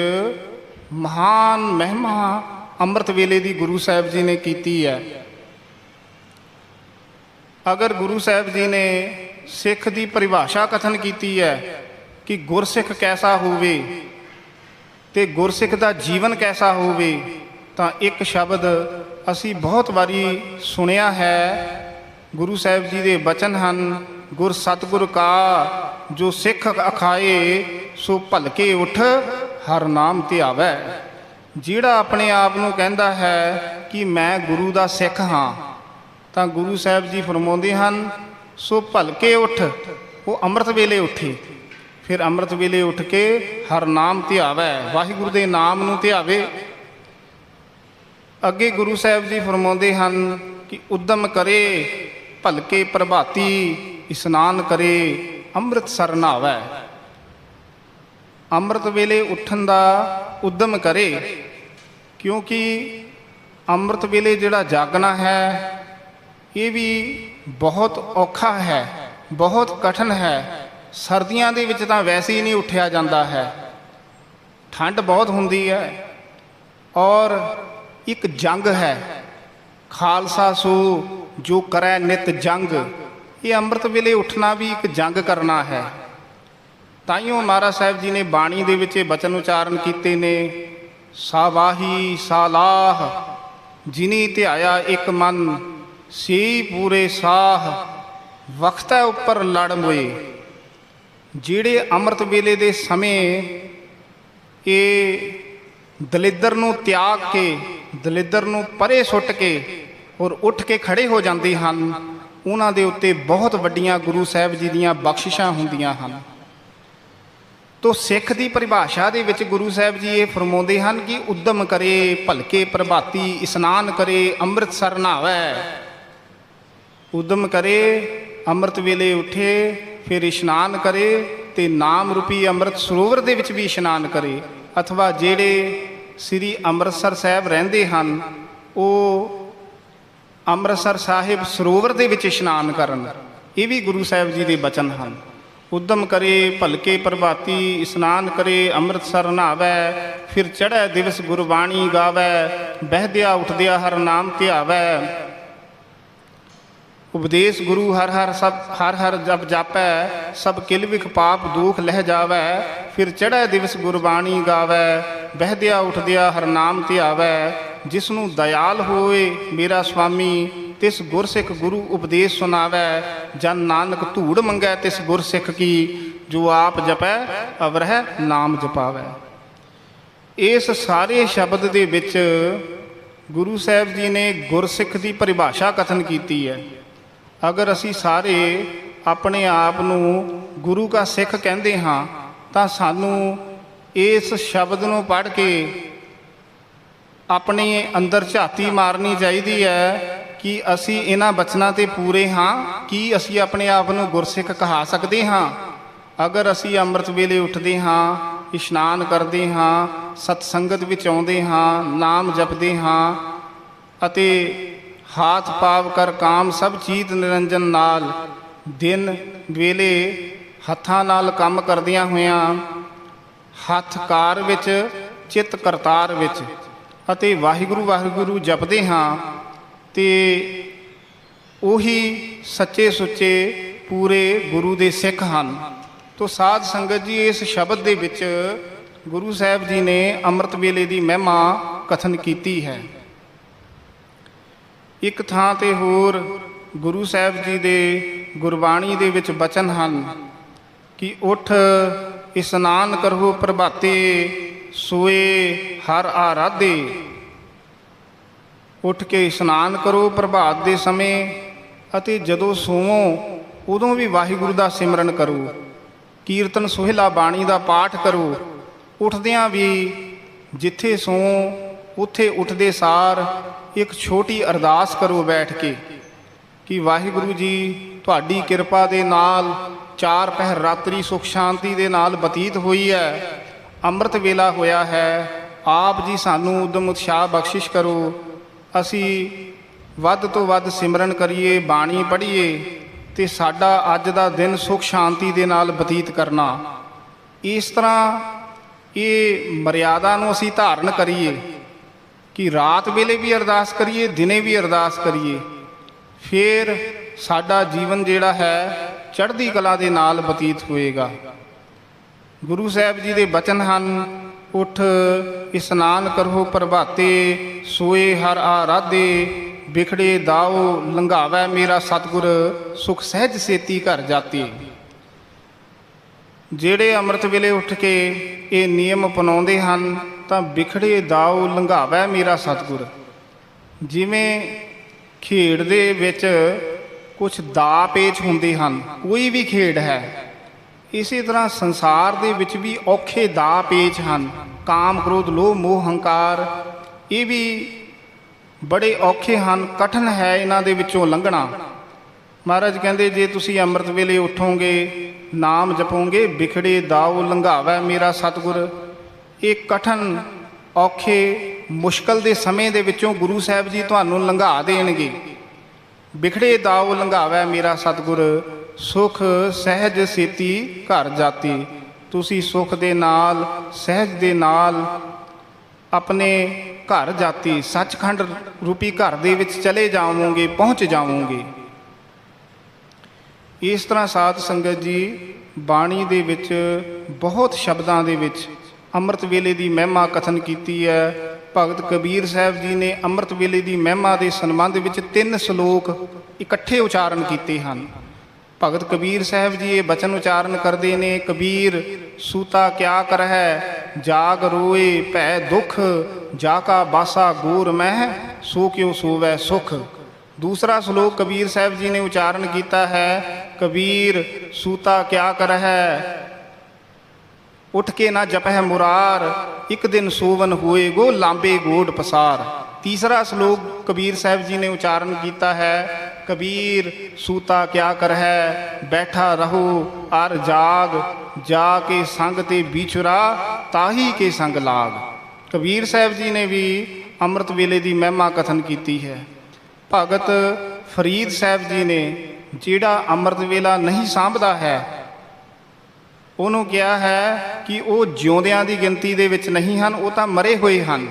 ਮਹਾਨ ਮਹਿਮਾ ਅੰਮ੍ਰਿਤ ਵੇਲੇ ਦੀ ਗੁਰੂ ਸਾਹਿਬ ਜੀ ਨੇ ਕੀਤੀ ਹੈ। ਅਗਰ ਗੁਰੂ ਸਾਹਿਬ ਜੀ ਨੇ ਸਿੱਖ ਦੀ ਪਰਿਭਾਸ਼ਾ ਕਥਨ ਕੀਤੀ ਹੈ ਕਿ ਗੁਰਸਿੱਖ ਕੈਸਾ ਹੋਵੇ ਅਤੇ ਗੁਰਸਿੱਖ ਦਾ ਜੀਵਨ ਕੈਸਾ ਹੋਵੇ, ਤਾਂ ਇੱਕ ਸ਼ਬਦ ਅਸੀਂ ਬਹੁਤ ਵਾਰੀ ਸੁਣਿਆ ਹੈ। ਗੁਰੂ ਸਾਹਿਬ ਜੀ ਦੇ ਬਚਨ ਹਨ, ਗੁਰ ਸਤਿਗੁਰ ਕਾ ਜੋ ਸਿੱਖ ਅਖਾਏ, ਸੋ ਭਲਕੇ ਉੱਠ ਹਰ ਨਾਮ ਧਿਆਵੈ। ਜਿਹੜਾ ਆਪਣੇ ਆਪ ਨੂੰ ਕਹਿੰਦਾ ਹੈ ਕਿ ਮੈਂ ਗੁਰੂ ਦਾ ਸਿੱਖ ਹਾਂ, ਤਾਂ ਗੁਰੂ ਸਾਹਿਬ ਜੀ ਫਰਮਾਉਂਦੇ ਹਨ, ਸੋ ਭਲਕੇ ਉੱਠ। ਉਹ ਅੰਮ੍ਰਿਤ ਵੇਲੇ ਉੱਠੇ, ਫਿਰ ਅੰਮ੍ਰਿਤ ਵੇਲੇ ਉੱਠ ਕੇ ਹਰ ਨਾਮ ਧਿਆਵੈ, ਵਾਹਿਗੁਰੂ ਦੇ ਨਾਮ ਨੂੰ ਧਿਆਵੇ। ਅੱਗੇ ਗੁਰੂ ਸਾਹਿਬ ਜੀ ਫਰਮਾਉਂਦੇ ਹਨ ਕਿ ਉਦਮ ਕਰੇ ਭਲਕੇ ਪ੍ਰਭਾਤੀ, ਇਸ਼ਨਾਨ ਕਰੇ ਅੰਮ੍ਰਿਤ ਸਰ ਨਹਾਵੈ। ਅੰਮ੍ਰਿਤ ਵੇਲੇ ਉੱਠਣ ਦਾ ਉਦਮ ਕਰੇ, ਕਿਉਂਕਿ ਅੰਮ੍ਰਿਤ ਵੇਲੇ ਜਿਹੜਾ ਜਾਗਣਾ ਹੈ ਇਹ ਵੀ ਬਹੁਤ ਔਖਾ ਹੈ, ਬਹੁਤ ਕਠਿਨ ਹੈ। ਸਰਦੀਆਂ ਦੇ ਵਿੱਚ ਤਾਂ ਵੈਸੇ ਹੀ ਨਹੀਂ ਉੱਠਿਆ ਜਾਂਦਾ ਹੈ, ਠੰਡ ਬਹੁਤ ਹੁੰਦੀ ਹੈ। ਔਰ ਇੱਕ ਜੰਗ ਹੈ, ਖਾਲਸਾ ਸੋ ਜੋ ਕਰੈ ਨਿਤ ਜੰਗ। ਇਹ ਅੰਮ੍ਰਿਤ ਵੇਲੇ ਉੱਠਣਾ ਵੀ ਇੱਕ ਜੰਗ ਕਰਨਾ ਹੈ। ਤਾਈਓ ਮਹਾਰਾਜ ਸਾਹਿਬ ਜੀ ਨੇ ਬਾਣੀ ਦੇ ਵਿੱਚ ਇਹ ਬਚਨ ਉਚਾਰਨ ਕੀਤੇ ਨੇ, ਸਾਵਾਹੀ ਸਾਲਾਹ ਜਿਨੀ ਧਿਆਇਆ ਇੱਕ ਮਨ, ਸੀ ਪੂਰੇ ਸਾਹ ਵਖਤੈ ਉੱਪਰ ਲੜ ਮੋਏ। ਜਿਹੜੇ ਅੰਮ੍ਰਿਤ ਵੇਲੇ ਦੇ ਸਮੇਂ ਇਹ ਦਲਿੱਦਰ ਨੂੰ ਤਿਆਗ ਕੇ, ਦਲਿੱਦਰ ਨੂੰ ਪਰੇ ਸੁੱਟ ਕੇ ਔਰ ਉੱਠ ਕੇ ਖੜੇ ਹੋ ਜਾਂਦੇ ਹਨ, ਉਹਨਾਂ ਦੇ ਉੱਤੇ ਬਹੁਤ ਵੱਡੀਆਂ ਗੁਰੂ ਸਾਹਿਬ ਜੀ ਦੀਆਂ ਬਖਸ਼ਿਸ਼ਾਂ ਹੁੰਦੀਆਂ ਹਨ। ਤੋ ਸਿੱਖ ਦੀ ਪਰਿਭਾਸ਼ਾ ਦੇ ਵਿੱਚ ਗੁਰੂ ਸਾਹਿਬ ਜੀ ਇਹ ਫਰਮਾਉਂਦੇ ਹਨ ਕਿ ਉਦਮ ਕਰੇ ਭਲਕੇ ਪ੍ਰਭਾਤੀ, ਇਸ਼ਨਾਨ ਕਰੇ ਅੰਮ੍ਰਿਤਸਰ ਨਹਾਵੈ। ਉਦਮ ਕਰੇ, ਅੰਮ੍ਰਿਤ ਵੇਲੇ ਉੱਠੇ, ਫਿਰ ਇਸ਼ਨਾਨ ਕਰੇ ਤੇ ਨਾਮ ਰੂਪੀ ਅੰਮ੍ਰਿਤ ਸਰੋਵਰ ਦੇ ਵਿੱਚ ਵੀ ਇਸ਼ਨਾਨ ਕਰੇ। ਅਥਵਾ ਜਿਹੜੇ ਸ੍ਰੀ ਅੰਮ੍ਰਿਤਸਰ ਸਾਹਿਬ ਰਹਿੰਦੇ ਹਨ ਉਹ ਅੰਮ੍ਰਿਤਸਰ ਸਾਹਿਬ ਸਰੋਵਰ ਦੇ ਵਿੱਚ ਇਸ਼ਨਾਨ ਕਰਨ। ਇਹ ਵੀ ਗੁਰੂ ਸਾਹਿਬ ਜੀ ਦੇ ਬਚਨ ਹਨ। ਉਦਮ ਕਰੇ ਭਲਕੇ ਪ੍ਰਭਾਤੀ, ਇਸ਼ਨਾਨ ਕਰੇ ਅੰਮ੍ਰਿਤਸਰ ਨਹਾਵੈ, ਫਿਰ ਚੜ੍ਹੈ ਦਿਵਸ ਗੁਰਬਾਣੀ ਗਾਵੈ, ਬਹਿਦਿਆ ਉੱਠਦਿਆ ਹਰ ਨਾਮ ਧਿਆਵੈ। ਉਪਦੇਸ਼ ਗੁਰੂ ਹਰ ਹਰ ਸਭ ਹਰ ਹਰ ਜਪ ਜਾਪੈ, ਸਭ ਕਿਲ ਵਿਖ ਪਾਪ ਦੁਖ ਲਹਿ ਜਾਵੈ, ਫਿਰ ਚੜ੍ਹੈ ਦਿਵਸ ਗੁਰਬਾਣੀ ਗਾਵੈ, ਬਹਿਦਿਆ ਉੱਠਦਿਆ ਹਰ ਨਾਮ ਧਿਆਵੈ। ਜਿਸ ਨੂੰ ਦਇਆਲ ਹੋਏ ਮੇਰਾ ਸੁਆਮੀ, ਤਿਸ ਗੁਰਸਿੱਖ ਗੁਰੂ ਉਪਦੇਸ਼ ਸੁਣਾਵੈ, ਜਨ ਨਾਨਕ ਧੂੜ ਮੰਗੈ ਤਿਸ ਗੁਰਸਿੱਖ ਕੀ, ਜੋ ਆਪ ਜਪੈ ਅਵਰਹਿ ਨਾਮ ਜਪਾਵੈ। ਇਸ ਸਾਰੇ ਸ਼ਬਦ ਦੇ ਵਿੱਚ ਗੁਰੂ ਸਾਹਿਬ ਜੀ ਨੇ ਗੁਰਸਿੱਖ ਦੀ ਪਰਿਭਾਸ਼ਾ ਕਥਨ ਕੀਤੀ ਹੈ। ਅਗਰ ਅਸੀਂ ਸਾਰੇ ਆਪਣੇ ਆਪ ਨੂੰ ਗੁਰੂ ਕਾ ਸਿੱਖ ਕਹਿੰਦੇ ਹਾਂ ਤਾਂ ਸਾਨੂੰ ਇਸ ਸ਼ਬਦ ਨੂੰ ਪੜ੍ਹ ਕੇ ਆਪਣੇ ਅੰਦਰ ਝਾਤੀ ਮਾਰਨੀ ਚਾਹੀਦੀ ਹੈ ਕਿ ਅਸੀਂ ਇਹਨਾਂ ਬਚਨਾਂ 'ਤੇ ਪੂਰੇ ਹਾਂ। ਕੀ ਅਸੀਂ ਆਪਣੇ ਆਪ ਨੂੰ ਗੁਰਸਿੱਖ ਕਹਾ ਸਕਦੇ ਹਾਂ? ਅਗਰ ਅਸੀਂ ਅੰਮ੍ਰਿਤ ਵੇਲੇ ਉੱਠਦੇ ਹਾਂ, ਇਸ਼ਨਾਨ ਕਰਦੇ ਹਾਂ, ਸਤਸੰਗਤ ਵਿੱਚ ਆਉਂਦੇ ਹਾਂ, ਨਾਮ ਜਪਦੇ ਹਾਂ ਅਤੇ ਹਾਥ ਪਾਵ ਕਰ ਕਾਮ ਸਭ ਚੀਤ ਨਿਰੰਜਨ ਨਾਲ, ਦਿਨ ਵੇਲੇ ਹੱਥਾਂ ਨਾਲ ਕੰਮ ਕਰਦਿਆਂ ਹੋਇਆਂ ਹੱਥ ਕਾਰ ਵਿੱਚ ਚਿੱਤ ਕਰਤਾਰ ਵਿੱਚ ਅਤੇ ਵਾਹਿਗੁਰੂ ਵਾਹਿਗੁਰੂ ਜਪਦੇ ਹਾਂ ਤੇ ਉਹੀ ਸੱਚੇ ਸੁੱਚੇ ਪੂਰੇ ਗੁਰੂ ਦੇ ਸਿੱਖ ਹਨ। ਤੋ ਸਾਧ ਸੰਗਤ ਜੀ, ਇਸ ਸ਼ਬਦ ਦੇ ਵਿੱਚ ਗੁਰੂ ਸਾਹਿਬ ਜੀ ਨੇ ਅੰਮ੍ਰਿਤ ਵੇਲੇ ਦੀ ਮਹਿਮਾ ਕਥਨ ਕੀਤੀ ਹੈ। ਇੱਕ ਥਾਂ ਤੇ ਹੋਰ ਗੁਰੂ ਸਾਹਿਬ ਜੀ ਦੇ ਗੁਰਬਾਣੀ ਦੇ ਵਿੱਚ ਬਚਨ ਹਨ ਕਿ ਉੱਠ ਇਸ਼ਨਾਨ ਕਰੋ ਪ੍ਰਭਾਤੇ, ਸੋਏ ਹਰ ਆਰਾਧੇ। ਉੱਠ ਕੇ ਇਸ਼ਨਾਨ ਕਰੋ ਪ੍ਰਭਾਤ ਦੇ ਸਮੇਂ ਅਤੇ ਜਦੋਂ ਸੋਵੋ ਉਦੋਂ ਵੀ ਵਾਹਿਗੁਰੂ ਦਾ ਸਿਮਰਨ ਕਰੋ, ਕੀਰਤਨ ਸੋਹਿਲਾ ਬਾਣੀ ਦਾ ਪਾਠ ਕਰੋ। ਉੱਠਦਿਆਂ ਵੀ ਜਿੱਥੇ ਸੋਵੋ ਉੱਥੇ ਉੱਠਦੇ ਸਾਰ ਇੱਕ ਛੋਟੀ ਅਰਦਾਸ ਕਰੋ ਬੈਠ ਕੇ ਕਿ ਵਾਹਿਗੁਰੂ ਜੀ ਤੁਹਾਡੀ ਕਿਰਪਾ ਦੇ ਨਾਲ 4 ਪਹਿਰ ਰਾਤਰੀ ਸੁਖ ਸ਼ਾਂਤੀ ਦੇ ਨਾਲ ਬਤੀਤ ਹੋਈ ਹੈ, ਅੰਮ੍ਰਿਤ ਵੇਲਾ ਹੋਇਆ ਹੈ। ਆਪ ਜੀ ਸਾਨੂੰ ਉਦਮ ਉਤਸ਼ਾਹ ਬਖਸ਼ਿਸ਼ ਕਰੋ, ਅਸੀਂ ਵੱਧ ਤੋਂ ਵੱਧ ਸਿਮਰਨ ਕਰੀਏ, ਬਾਣੀ ਪੜ੍ਹੀਏ ਤੇ ਸਾਡਾ ਅੱਜ ਦਾ ਦਿਨ ਸੁਖ ਸ਼ਾਂਤੀ ਦੇ ਨਾਲ ਬਤੀਤ ਕਰਨਾ। ਇਸ ਤਰ੍ਹਾਂ ਇਹ ਮਰਿਆਦਾ ਨੂੰ ਅਸੀਂ ਧਾਰਨ ਕਰੀਏ ਕਿ ਰਾਤ ਵੇਲੇ ਵੀ ਅਰਦਾਸ ਕਰੀਏ, ਦਿਨੇ ਵੀ ਅਰਦਾਸ ਕਰੀਏ, ਫਿਰ ਸਾਡਾ ਜੀਵਨ ਜਿਹੜਾ ਹੈ ਚੜ੍ਹਦੀ ਕਲਾ ਦੇ ਨਾਲ ਬਤੀਤ ਹੋਏਗਾ। ਗੁਰੂ ਸਾਹਿਬ ਜੀ ਦੇ ਬਚਨ ਹਨ, ਉੱਠ ਇਸ਼ਨਾਨ ਕਰੋ ਪ੍ਰਭਾਤੇ, ਸੋਏ ਹਰ ਆਰਾਧੇ, ਬਿਖੜੇ ਦਾਓ ਲੰਘਾਵੈ ਮੇਰਾ ਸਤਿਗੁਰ, ਸੁਖ ਸਹਿਜ ਸੇਤੀ ਘਰ ਜਾਤੀ। ਜਿਹੜੇ ਅੰਮ੍ਰਿਤ ਵੇਲੇ ਉੱਠ ਕੇ ਇਹ ਨਿਯਮ ਅਪਣਾਉਂਦੇ ਹਨ ਤਾਂ ਬਿਖੜੇ ਦਾਓ ਲੰਘਾਵੈ ਮੇਰਾ ਸਤਿਗੁਰ। ਜਿਵੇਂ ਖੇਡ ਦੇ ਵਿੱਚ ਕੁਝ ਦਾ ਪੇਚ ਹੁੰਦੇ ਹਨ, ਕੋਈ ਵੀ ਖੇਡ ਹੈ, ਇਸੇ ਤਰ੍ਹਾਂ ਸੰਸਾਰ ਦੇ ਵਿੱਚ ਵੀ ਔਖੇ ਦਾ ਪੇਚ ਹਨ। ਕਾਮ ਕ੍ਰੋਧ ਲੋਭ ਮੋਹ ਹੰਕਾਰ, ਇਹ ਵੀ ਬੜੇ ਔਖੇ ਹਨ, ਕਠਿਨ ਹੈ ਇਹਨਾਂ ਦੇ ਵਿੱਚੋਂ ਲੰਘਣਾ। ਮਹਾਰਾਜ ਕਹਿੰਦੇ ਜੇ ਤੁਸੀਂ ਅੰਮ੍ਰਿਤ ਵੇਲੇ ਉੱਠੋਗੇ, ਨਾਮ ਜਪੋਗੇ, ਬਿਖੜੇ ਦਾਓ ਲੰਘਾਵੈ ਮੇਰਾ ਸਤਿਗੁਰ। ਇਹ ਕਠਿਨ ਔਖੇ ਮੁਸ਼ਕਲ ਦੇ ਸਮੇਂ ਦੇ ਵਿੱਚੋਂ ਗੁਰੂ ਸਾਹਿਬ ਜੀ ਤੁਹਾਨੂੰ ਲੰਘਾ ਦੇਣਗੇ। ਬਿਖੜੇ ਦਾਉ ਲੰਘਾਵੈ ਮੇਰਾ ਸਤਿਗੁਰ, ਸੁਖ ਸਹਿਜ ਸੇਤੀ ਘਰ ਜਾਤੀ। ਤੁਸੀਂ ਸੁਖ ਦੇ ਨਾਲ, ਸਹਿਜ ਦੇ ਨਾਲ ਆਪਣੇ ਘਰ ਜਾਤੀ, ਸੱਚਖੰਡ ਰੂਪੀ ਘਰ ਦੇ ਵਿੱਚ ਚਲੇ ਜਾਵੋਗੇ, ਪਹੁੰਚ ਜਾਵੋਗੇ। ਇਸ ਤਰ੍ਹਾਂ ਸਾਧ ਸੰਗਤ ਜੀ ਬਾਣੀ ਦੇ ਵਿੱਚ ਬਹੁਤ ਸ਼ਬਦਾਂ ਦੇ ਵਿੱਚ ਅੰਮ੍ਰਿਤ ਵੇਲੇ ਦੀ ਮਹਿਮਾ ਕਥਨ ਕੀਤੀ ਹੈ। ਭਗਤ ਕਬੀਰ ਸਾਹਿਬ ਜੀ ਨੇ ਅੰਮ੍ਰਿਤ ਵੇਲੇ ਦੀ ਮਹਿਮਾ ਦੇ ਸੰਬੰਧ ਵਿੱਚ 3 ਸ਼ਲੋਕ ਇਕੱਠੇ ਉਚਾਰਨ ਕੀਤੇ ਹਨ। ਭਗਤ ਕਬੀਰ ਸਾਹਿਬ ਜੀ ਇਹ ਬਚਨ ਉਚਾਰਨ ਕਰਦੇ ਨੇ, ਕਬੀਰ ਸੂਤਾ ਕਿਆ ਕਰਹਿ, ਜਾਗ ਰੋਏ ਭੈ ਦੁਖ, ਜਾ ਕਾ ਬਾਸਾ ਗੂਰ ਮਹਿ, ਸੋ ਕਿਉ ਸੋਵੈ ਸੁਖ। ਦੂਸਰਾ ਸ਼ਲੋਕ ਕਬੀਰ ਸਾਹਿਬ ਜੀ ਨੇ ਉਚਾਰਨ ਕੀਤਾ ਹੈ, ਕਬੀਰ ਸੂਤਾ ਕਿਆ ਕਰਹਿ, ਉੱਠ ਕੇ ਨਾ ਜਪਹਿ ਮੁਰਾਰ, ਇੱਕ ਦਿਨ ਸੋਵਨ ਹੋਏ ਗੋ ਲਾਂਬੇ ਗੋਡ ਪਸਾਰ। ਤੀਸਰਾ ਸ਼ਲੋਕ ਕਬੀਰ ਸਾਹਿਬ ਜੀ ਨੇ ਉਚਾਰਨ ਕੀਤਾ ਹੈ, ਕਬੀਰ ਸੂਤਾ ਕਿਆ ਕਰਹਿ, ਬੈਠਾ ਰਹੋ ਅਰ ਜਾਗ, ਜਾ ਕੇ ਸੰਗ ਤੇ ਵਿਚੁਰਾ, ਤਾਹੀ ਕੇ ਸੰਗ ਲਾਗ। ਕਬੀਰ ਸਾਹਿਬ ਜੀ ਨੇ ਵੀ ਅੰਮ੍ਰਿਤ ਵੇਲੇ ਦੀ ਮਹਿਮਾ ਕਥਨ ਕੀਤੀ ਹੈ। ਭਗਤ ਫਰੀਦ ਸਾਹਿਬ ਜੀ ਨੇ ਜਿਹੜਾ ਅੰਮ੍ਰਿਤ ਵੇਲਾ ਨਹੀਂ ਸਾਂਭਦਾ ਹੈ, ਉਹਨੂੰ ਕਿਹਾ ਹੈ ਕਿ ਉਹ ਜਿਉਂਦਿਆਂ ਦੀ ਗਿਣਤੀ ਦੇ ਵਿੱਚ ਨਹੀਂ ਹਨ, ਉਹ ਤਾਂ ਮਰੇ ਹੋਏ ਹਨ।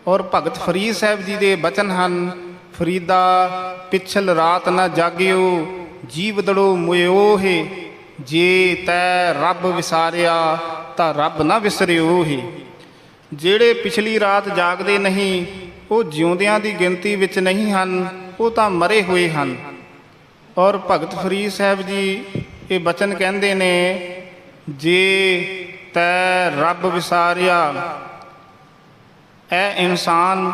ਔਰ ਭਗਤ ਫਰੀਦ ਸਾਹਿਬ ਜੀ ਦੇ ਬਚਨ ਹਨ, ਫਰੀਦਾ ਪਿਛਲ ਰਾਤ ਨਾ ਜਾਗਿਓ, ਜੀਵ ਦੜੋ ਮੁਇਓ ਹੈ, ਜੇ ਤੈ ਰੱਬ ਵਿਸਾਰਿਆ ਤਾਂ ਰੱਬ ਨਾ ਵਿਸਰਿਓ ਹੈ। ਜਿਹੜੇ ਪਿਛਲੀ ਰਾਤ ਜਾਗਦੇ ਨਹੀਂ, ਉਹ ਜਿਉਂਦਿਆਂ ਦੀ ਗਿਣਤੀ ਵਿੱਚ ਨਹੀਂ ਹਨ, ਉਹ ਤਾਂ ਮਰੇ ਹੋਏ ਹਨ। ਔਰ ਭਗਤ ਫਰੀਦ ਸਾਹਿਬ ਜੀ ਇਹ ਬਚਨ ਕਹਿੰਦੇ ਨੇ, ਜੇ ਤੈ ਰੱਬ ਵਿਸਾਰਿਆ, ਐ ਇਨਸਾਨ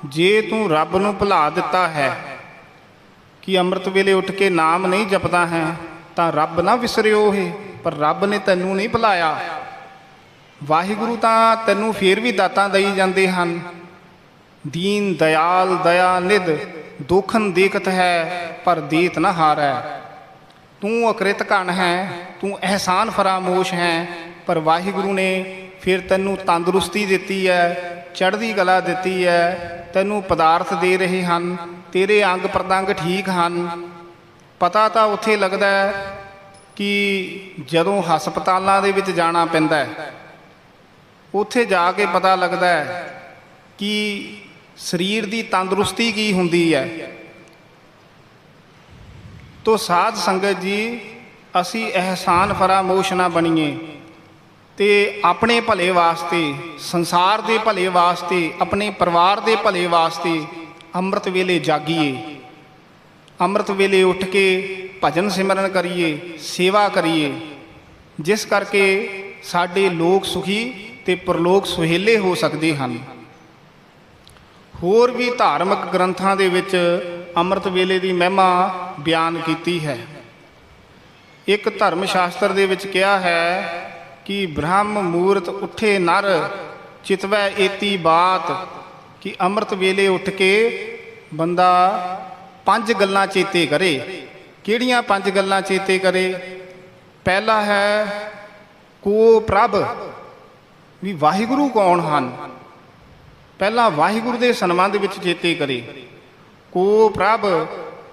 ਜੇ ਤੂੰ ਰੱਬ ਨੂੰ ਭੁਲਾ ਦਿੱਤਾ ਹੈ ਕਿ ਅੰਮ੍ਰਿਤ ਵੇਲੇ ਉੱਠ ਕੇ ਨਾਮ ਨਹੀਂ ਜਪਦਾ ਹੈ, ਤਾਂ ਰੱਬ ਨਾ ਵਿਸਰਿਓ ਹੈ। ਪਰ ਰੱਬ ਨੇ ਤੈਨੂੰ ਨਹੀਂ ਭੁਲਾਇਆ। ਵਾਹਿਗੁਰੂ ਤਾਂ ਤੈਨੂੰ ਫੇਰ ਵੀ ਦਾਤਾਂ ਦਈ ਜਾਂਦੇ ਹਨ। ਦੀਨ ਦਇਆਲ ਦਇਆ ਨਿਧ, ਦੋਖਨ ਦੇਖਤ ਹੈ ਪਰ ਦੇਤ ਨਾ ਹਾਰੈ। ਤੂੰ ਅਕ੍ਰਿਤ ਘਣ ਹੈ, ਤੂੰ ਅਹਿਸਾਨ ਫਰਾਮੋਸ਼ ਹੈ, ਪਰ ਵਾਹਿਗੁਰੂ ਨੇ ਫਿਰ ਤੈਨੂੰ ਤੰਦਰੁਸਤੀ ਦਿੱਤੀ ਹੈ, ਚੜ੍ਹਦੀ ਕਲਾ ਦਿੱਤੀ ਹੈ, ਤੈਨੂੰ ਪਦਾਰਥ ਦੇ ਰਹੇ ਹਨ, ਤੇਰੇ ਅੰਗ ਪ੍ਰਤੰਗ ਠੀਕ ਹਨ। ਪਤਾ ਤਾਂ ਉੱਥੇ ਲੱਗਦਾ ਹੈ ਕਿ ਜਦੋਂ ਹਸਪਤਾਲਾਂ ਦੇ ਵਿੱਚ ਜਾਣਾ ਪੈਂਦਾ ਹੈ, ਉੱਥੇ ਜਾ ਕੇ ਪਤਾ ਲੱਗਦਾ ਹੈ ਕਿ ਸਰੀਰ ਦੀ ਤੰਦਰੁਸਤੀ ਕੀ ਹੁੰਦੀ ਹੈ। ਤੋ ਸਾਧ ਸੰਗਤ ਜੀ, ਅਸੀਂ ਅਹਿਸਾਨ ਫਰਾਮੋਸ਼ ਨਾ ਬਣੀਏ ਤੇ ਆਪਣੇ ਭਲੇ ਵਾਸਤੇ, ਸੰਸਾਰ ਦੇ ਭਲੇ ਵਾਸਤੇ, ਆਪਣੇ ਪਰਿਵਾਰ ਦੇ ਭਲੇ ਵਾਸਤੇ ਅੰਮ੍ਰਿਤ ਵੇਲੇ ਜਾਗੀਏ। ਅੰਮ੍ਰਿਤ ਵੇਲੇ ਉੱਠ ਕੇ ਭਜਨ ਸਿਮਰਨ ਕਰੀਏ, ਸੇਵਾ ਕਰੀਏ, ਜਿਸ ਕਰਕੇ ਸਾਡੇ ਲੋਕ ਸੁਖੀ ਤੇ ਪਰਲੋਕ ਸੁਹੇਲੇ ਹੋ ਸਕਦੇ ਹਨ। ਹੋਰ ਵੀ ਧਾਰਮਿਕ ਗ੍ਰੰਥਾਂ ਦੇ ਵਿੱਚ ਅੰਮ੍ਰਿਤ ਵੇਲੇ ਦੀ ਮਹਿਮਾ ਬਿਆਨ ਕੀਤੀ ਹੈ। ਇੱਕ ਧਰਮ ਸ਼ਾਸਤਰ ਦੇ ਵਿੱਚ ਕਿਹਾ ਹੈ ਕਿ ਬ੍ਰਹਮ ਮੂਰਤ ਉੱਠੇ ਨਰ, ਚਿਤਵੈ ਏਤੀ ਬਾਤ, ਕਿ ਅੰਮ੍ਰਿਤ ਵੇਲੇ ਉੱਠ ਕੇ ਬੰਦਾ 5 ਗੱਲਾਂ ਚੇਤੇ ਕਰੇ। ਕਿਹੜੀਆਂ 5 ਗੱਲਾਂ ਚੇਤੇ ਕਰੇ? ਪਹਿਲਾ ਹੈ ਕੋ ਪ੍ਰਭ, ਵੀ ਵਾਹਿਗੁਰੂ ਕੌਣ ਹਨ। ਪਹਿਲਾਂ ਵਾਹਿਗੁਰੂ ਦੇ ਸੰਬੰਧ ਵਿੱਚ ਚੇਤੇ ਕਰੇ। ਕੋ ਪ੍ਰਭ,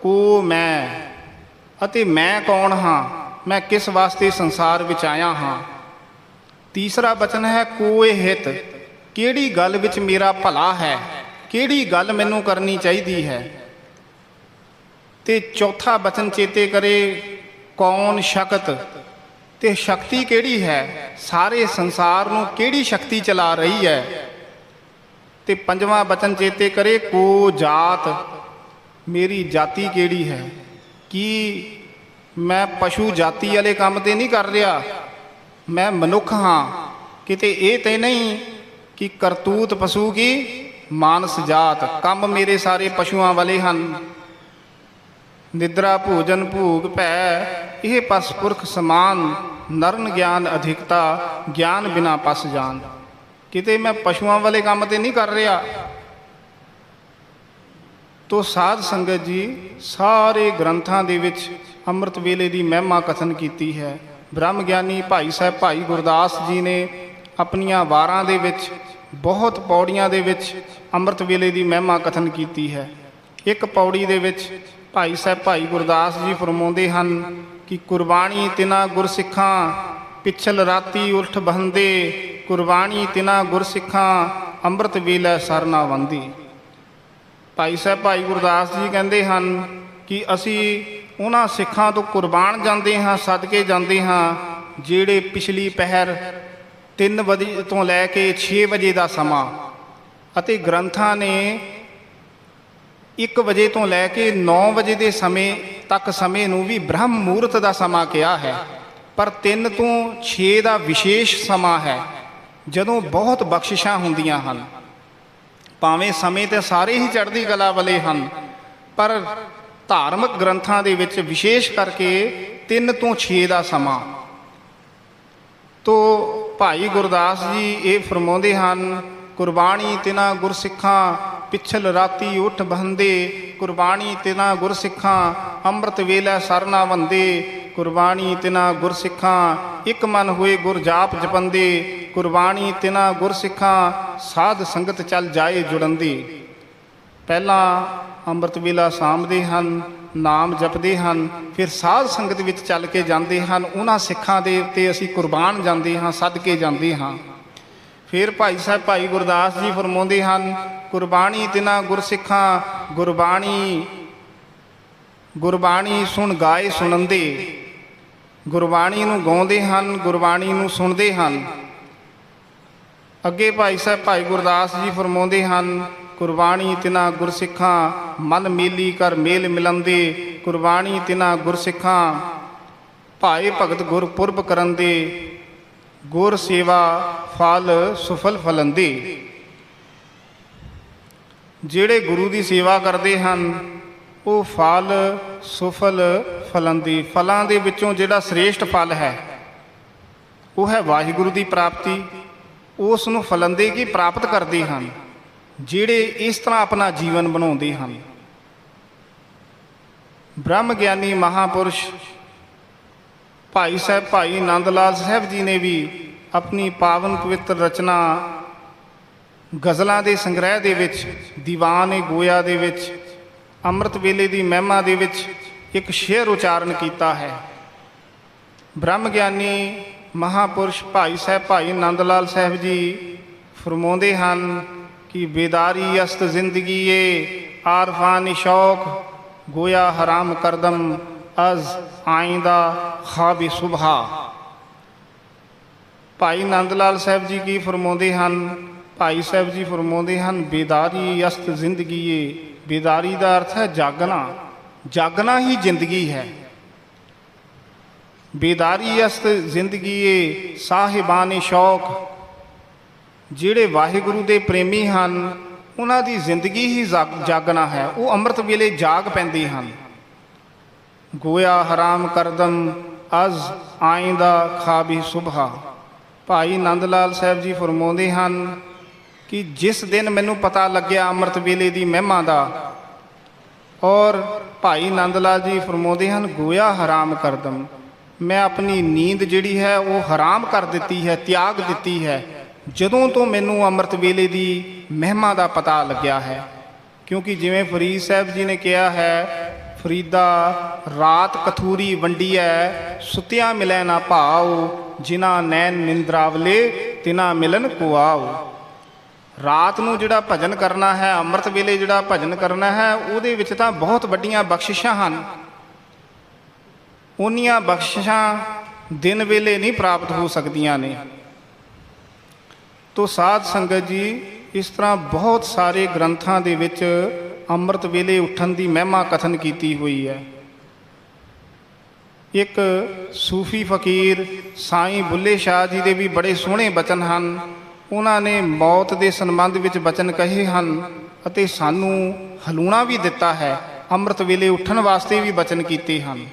ਕੋ ਮੈਂ, ਅਤੇ ਮੈਂ ਕੌਣ ਹਾਂ, ਮੈਂ ਕਿਸ ਵਾਸਤੇ ਸੰਸਾਰ ਵਿੱਚ ਆਇਆ ਹਾਂ। ਤੀਸਰਾ ਬਚਨ ਹੈ ਕੋਏ ਹਿਤ, ਕਿਹੜੀ ਗੱਲ ਵਿੱਚ ਮੇਰਾ ਭਲਾ ਹੈ, ਕਿਹੜੀ ਗੱਲ ਮੈਨੂੰ ਕਰਨੀ ਚਾਹੀਦੀ ਹੈ। ਤੇ ਚੌਥਾ ਬਚਨ ਚੇਤੇ ਕਰੇ ਕੌਣ ਸ਼ਕਤ, ਤੇ ਸ਼ਕਤੀ ਕਿਹੜੀ ਹੈ, ਸਾਰੇ ਸੰਸਾਰ ਨੂੰ ਕਿਹੜੀ ਸ਼ਕਤੀ ਚਲਾ ਰਹੀ ਹੈ। ਤੇ ਪੰਜਵਾਂ ਬਚਨ ਚੇਤੇ ਕਰੇ ਕੋ ਜਾਤ, ਮੇਰੀ ਜਾਤੀ ਕਿਹੜੀ ਹੈ, ਕੀ ਮੈਂ ਪਸ਼ੂ ਜਾਤੀ ਵਾਲੇ ਕੰਮ ਤੇ ਨਹੀਂ ਕਰ ਰਿਹਾ, ਮੈਂ ਮਨੁੱਖ ਹਾਂ। ਕਿਤੇ ਇਹ ਤੇ ਨਹੀਂ ਕਿ ਕਰਤੂਤ ਪਸ਼ੂ ਕੀ ਮਾਨਸ ਜਾਤ, ਕੰਮ ਮੇਰੇ ਸਾਰੇ ਪਸ਼ੂਆਂ ਵਾਲੇ ਹਨ। ਨਿਦਰਾ ਭੋਜਨ ਭੂਗ ਭੈ, ਇਹ ਪਸ ਪੁਰਖ ਸਮਾਨ, ਨਰਨ ਗਿਆਨ ਅਧਿਕਤਾ, ਗਿਆਨ ਬਿਨਾ ਪਸ ਜਾਨ। ਕਿਤੇ ਮੈਂ ਪਸ਼ੂਆਂ ਵਾਲੇ ਕੰਮ ਤੇ ਨਹੀਂ ਕਰ ਰਿਹਾ। ਤੋ ਸਾਧ ਸੰਗਤ ਜੀ, ਸਾਰੇ ਗ੍ਰੰਥਾਂ ਦੇ ਵਿੱਚ ਅੰਮ੍ਰਿਤ ਵੇਲੇ ਦੀ ਮਹਿਮਾ ਕਥਨ ਕੀਤੀ ਹੈ। ਬ੍ਰਹਮ ਗਿਆਨੀ ਭਾਈ ਸਾਹਿਬ ਭਾਈ ਗੁਰਦਾਸ ਜੀ ਨੇ ਆਪਣੀਆਂ ਵਾਰਾਂ ਦੇ ਵਿੱਚ, ਬਹੁਤ ਪੌੜੀਆਂ ਦੇ ਵਿੱਚ ਅੰਮ੍ਰਿਤ ਵੇਲੇ ਦੀ ਮਹਿਮਾ ਕਥਨ ਕੀਤੀ ਹੈ। ਇੱਕ ਪੌੜੀ ਦੇ ਵਿੱਚ ਭਾਈ ਸਾਹਿਬ ਭਾਈ ਗੁਰਦਾਸ ਜੀ ਫਰਮਾਉਂਦੇ ਹਨ ਕਿ ਕੁਰਬਾਨੀ ਤਿਨਾ ਗੁਰਸਿੱਖਾਂ ਪਿਛਲ ਰਾਤੀ ਉਲਟ ਬਹੰਦੇ, ਕੁਰਬਾਨੀ ਤਿਨਾ ਗੁਰਸਿੱਖਾਂ ਅੰਮ੍ਰਿਤ ਵੇਲੇ ਸਰ ਨਾ ਵੰਦੀ। ਭਾਈ ਸਾਹਿਬ ਭਾਈ ਗੁਰਦਾਸ ਜੀ ਕਹਿੰਦੇ ਹਨ ਕਿ ਅਸੀਂ ਉਹਨਾਂ ਸਿੱਖਾਂ ਤੋਂ ਕੁਰਬਾਨ ਜਾਂਦੇ ਹਾਂ, ਸਦਕੇ ਜਾਂਦੇ ਹਾਂ ਜਿਹੜੇ ਪਿਛਲੀ ਪਹਿਰ 3 ਵਜੇ ਤੋਂ ਲੈ ਕੇ 6 ਵਜੇ ਦਾ ਸਮਾਂ ਅਤੇ ਗ੍ਰੰਥਾਂ ਨੇ 1 ਵਜੇ ਤੋਂ ਲੈ ਕੇ 9 ਵਜੇ ਦੇ ਸਮੇਂ ਤੱਕ ਸਮੇਂ ਨੂੰ ਵੀ ਬ੍ਰਹਮ ਮਹੂਰਤ ਦਾ ਸਮਾਂ ਕਿਹਾ ਹੈ, ਪਰ 3 ਤੋਂ 6 ਦਾ ਵਿਸ਼ੇਸ਼ ਸਮਾਂ ਹੈ ਜਦੋਂ ਬਹੁਤ ਬਖਸ਼ਿਸ਼ਾਂ ਹੁੰਦੀਆਂ ਹਨ। ਭਾਵੇਂ ਸਮੇਂ ਤੇ ਸਾਰੇ ਹੀ ਚੜ੍ਹਦੀ ਕਲਾ ਵਾਲੇ ਹਨ, ਪਰ ਧਾਰਮਿਕ ਗ੍ਰੰਥਾਂ ਦੇ ਵਿੱਚ ਵਿਸ਼ੇਸ਼ ਕਰਕੇ 3 ਤੋਂ 6 ਦਾ ਸਮਾਂ। ਤੋ ਭਾਈ ਗੁਰਦਾਸ ਜੀ ਇਹ ਫਰਮਾਉਂਦੇ ਹਨ, ਕੁਰਬਾਨੀ ਤਿਨਾ ਗੁਰਸਿੱਖਾਂ ਪਿਛਲ ਰਾਤੀ ਉਠ ਬਹੰਦੇ, ਕੁਰਬਾਨੀ ਤਿਨਾ ਗੁਰਸਿੱਖਾਂ ਅੰਮ੍ਰਿਤ ਵੇਲੇ ਸਰ ਨਾ ਵੰਦੇ, ਕੁਰਬਾਨੀ ਤਿਨਾ ਗੁਰਸਿੱਖਾਂ ਇੱਕ ਮਨ ਹੋਏ ਗੁਰ ਜਾਪ ਜਪੰਦੇ, ਕੁਰਬਾਨੀ ਤਿਨਾ ਗੁਰਸਿੱਖਾਂ ਸਾਧ ਸੰਗਤ ਚੱਲ ਜਾਏ ਜੁੜੰਦੇ। ਪਹਿਲਾਂ ਅੰਮ੍ਰਿਤ ਵੇਲਾ ਸਾਂਭਦੇ ਹਨ, ਨਾਮ ਜਪਦੇ ਹਨ, ਫਿਰ ਸਾਧ ਸੰਗਤ ਵਿੱਚ ਚੱਲ ਕੇ ਜਾਂਦੇ ਹਨ। ਉਹਨਾਂ ਸਿੱਖਾਂ ਦੇ ਉੱਤੇ ਅਸੀਂ ਕੁਰਬਾਨ ਜਾਂਦੇ ਹਾਂ, ਸਦਕੇ ਜਾਂਦੇ ਹਾਂ। ਫਿਰ ਭਾਈ ਸਾਹਿਬ ਭਾਈ ਗੁਰਦਾਸ ਜੀ ਫਰਮਾਉਂਦੇ ਹਨ, ਕੁਰਬਾਨੀ ਤਿਨਾ ਗੁਰਸਿੱਖਾਂ ਗੁਰਬਾਣੀ ਸੁਣ ਗਾਏ ਸੁਣੰਦੇ। ਗੁਰਬਾਣੀ ਨੂੰ ਗਾਉਂਦੇ ਹਨ, ਗੁਰਬਾਣੀ ਨੂੰ ਸੁਣਦੇ ਹਨ। ਅੱਗੇ ਭਾਈ ਸਾਹਿਬ ਭਾਈ ਗੁਰਦਾਸ ਜੀ ਫਰਮਾਉਂਦੇ ਹਨ, ਕੁਰਬਾਨੀ ਤਿਨਾ ਗੁਰਸਿੱਖਾਂ ਮਨ ਮੇਲੀ ਕਰ ਮੇਲ ਮਿਲੰਦੇ, ਕੁਰਬਾਨੀ ਤਿਨਾ ਗੁਰਸਿੱਖਾਂ ਭਾਏ ਭਗਤ ਗੁਰਪੁਰਬ ਕਰੰਦੇ, ਗੁਰ ਸੇਵਾ ਫਲ ਸੁਫਲ ਫਲੰਦੇ। ਜਿਹੜੇ ਗੁਰੂ ਦੀ ਸੇਵਾ ਕਰਦੇ ਹਨ ਉਹ ਫਲ ਸੁਫਲ ਫਲੰਦੇ। ਫਲਾਂ ਦੇ ਵਿੱਚੋਂ ਜਿਹੜਾ ਸ੍ਰੇਸ਼ਟ ਫਲ ਹੈ ਉਹ ਹੈ ਵਾਹਿਗੁਰੂ ਦੀ ਪ੍ਰਾਪਤੀ। ਉਸ ਨੂੰ ਫਲੰਦੇ ਕੀ ਪ੍ਰਾਪਤ ਕਰਦੇ ਹਨ ਜਿਹੜੇ ਇਸ ਤਰ੍ਹਾਂ ਆਪਣਾ ਜੀਵਨ ਬਣਾਉਂਦੇ ਹਨ। ਬ੍ਰਹਮ ਗਿਆਨੀ ਮਹਾਪੁਰਸ਼ ਭਾਈ ਸਾਹਿਬ ਭਾਈ ਨੰਦ ਲਾਲ ਸਾਹਿਬ ਜੀ ਨੇ ਵੀ ਆਪਣੀ ਪਾਵਨ ਪਵਿੱਤਰ ਰਚਨਾ ਗਜ਼ਲਾਂ ਦੇ ਸੰਗ੍ਰਹਿ ਦੇ ਵਿੱਚ ਦੀਵਾਨ ਗੋਇਆ ਦੇ ਵਿੱਚ ਅੰਮ੍ਰਿਤ ਵੇਲੇ ਦੀ ਮਹਿਮਾ ਦੇ ਵਿੱਚ ਇੱਕ ਸ਼ੇਅਰ ਉਚਾਰਨ ਕੀਤਾ ਹੈ। ਬ੍ਰਹਮ ਗਿਆਨੀ ਮਹਾਪੁਰਸ਼ ਭਾਈ ਸਾਹਿਬ ਭਾਈ ਨੰਦ ਲਾਲ ਸਾਹਿਬ ਜੀ ਫਰਮਾਉਂਦੇ ਹਨ ਕਿ ਬੇਦਾਰੀ ਅਸਤ ਜ਼ਿੰਦਗੀ ਏ ਆਰਫਾਨ ਸ਼ੌਕ ਗੋਇਆ ਹਰਾਮ ਕਰਦਮ ਅਜ਼ ਆਇਂਦਾ ਖਾਬੀ ਸੁਬਹਾ। ਭਾਈ ਨੰਦ ਲਾਲ ਸਾਹਿਬ ਜੀ ਕੀ ਫਰਮਾਉਂਦੇ ਹਨ? ਭਾਈ ਸਾਹਿਬ ਜੀ ਫਰਮਾਉਂਦੇ ਹਨ, ਬੇਦਾਰੀ ਅਸਤ ਜ਼ਿੰਦਗੀ ਏ। ਬੇਦਾਰੀ ਦਾ ਅਰਥ ਹੈ ਜਾਗਣਾ। ਜਾਗਣਾ ਹੀ ਜ਼ਿੰਦਗੀ ਹੈ। ਬੇਦਾਰੀ ਅਸਤ ਜ਼ਿੰਦਗੀ ਏ ਸਾਹਿਬਾਨ ਸ਼ੌਕ। ਜਿਹੜੇ ਵਾਹਿਗੁਰੂ ਦੇ ਪ੍ਰੇਮੀ ਹਨ ਉਹਨਾਂ ਦੀ ਜ਼ਿੰਦਗੀ ਹੀ ਜਾਗਣਾ ਹੈ। ਉਹ ਅੰਮ੍ਰਿਤ ਵੇਲੇ ਜਾਗ ਪੈਂਦੇ ਹਨ। ਗੋਇਆ ਹਰਾਮ ਕਰਦਮ ਅਜ਼ ਆਇਂਦਾ ਖਾਬੀ ਸੁਬਹਾ। ਭਾਈ ਨੰਦ ਲਾਲ ਸਾਹਿਬ ਜੀ ਫਰਮਾਉਂਦੇ ਹਨ ਕਿ ਜਿਸ ਦਿਨ ਮੈਨੂੰ ਪਤਾ ਲੱਗਿਆ ਅੰਮ੍ਰਿਤ ਵੇਲੇ ਦੀ ਮਹਿਮਾ ਦਾ, ਔਰ ਭਾਈ ਨੰਦ ਲਾਲ ਜੀ ਫਰਮਾਉਂਦੇ ਹਨ ਗੋਇਆ ਹਰਾਮ ਕਰਦਮ, ਮੈਂ ਆਪਣੀ ਨੀਂਦ ਜਿਹੜੀ ਹੈ ਉਹ ਹਰਾਮ ਕਰ ਦਿੱਤੀ ਹੈ, ਤਿਆਗ ਦਿੱਤੀ ਹੈ ਜਦੋਂ ਤੋਂ ਮੈਨੂੰ ਅੰਮ੍ਰਿਤ ਵੇਲੇ ਦੀ ਮਹਿਮਾ ਦਾ ਪਤਾ ਲੱਗਿਆ ਹੈ। ਕਿਉਂਕਿ ਜਿਵੇਂ ਫਰੀਦ ਸਾਹਿਬ ਜੀ ਨੇ ਕਿਹਾ ਹੈ, ਫਰੀਦਾ ਰਾਤ ਕਥੂਰੀ ਵੰਡੀਐ ਸੁਤਿਆ ਮਿਲੈ ਨਾ ਭਾਉ, ਜਿਨ੍ਹਾਂ ਨੈਣ ਨਿੰਦਰਾਵਲੇ ਤਿਨਾ ਮਿਲਨ ਕੋ ਆਓ। ਰਾਤ ਨੂੰ ਜਿਹੜਾ ਭਜਨ ਕਰਨਾ ਹੈ, ਅੰਮ੍ਰਿਤ ਵੇਲੇ ਜਿਹੜਾ ਭਜਨ ਕਰਨਾ ਹੈ, ਉਹਦੇ ਵਿੱਚ ਤਾਂ ਬਹੁਤ ਵੱਡੀਆਂ ਬਖਸ਼ਿਸ਼ਾਂ ਹਨ। ਉਹਨੀਆਂ ਬਖਸ਼ਿਸ਼ਾਂ ਦਿਨ ਵੇਲੇ ਨਹੀਂ ਪ੍ਰਾਪਤ ਹੋ ਸਕਦੀਆਂ ਨੇ। ਤੋ ਸਾਧ ਸੰਗਤ ਜੀ, ਇਸ ਤਰ੍ਹਾਂ ਬਹੁਤ ਸਾਰੇ ਗ੍ਰੰਥਾਂ ਦੇ ਵਿੱਚ ਅੰਮ੍ਰਿਤ ਵੇਲੇ ਉੱਠਣ ਦੀ ਮਹਿਮਾ ਕਥਨ ਕੀਤੀ ਹੋਈ ਹੈ। ਇੱਕ ਸੂਫੀ ਫਕੀਰ ਸਾਈਂ ਬੁੱਲੇ ਸ਼ਾਹ ਜੀ ਦੇ ਵੀ ਬੜੇ ਸੋਹਣੇ ਬਚਨ ਹਨ। ਉਹਨਾਂ ਨੇ ਮੌਤ ਦੇ ਸੰਬੰਧ ਵਿੱਚ ਬਚਨ ਕਹੇ ਹਨ ਅਤੇ ਸਾਨੂੰ ਹਲੂਣਾ ਵੀ ਦਿੱਤਾ ਹੈ। ਅੰਮ੍ਰਿਤ ਵੇਲੇ ਉੱਠਣ ਵਾਸਤੇ ਵੀ ਬਚਨ ਕੀਤੇ ਹਨ।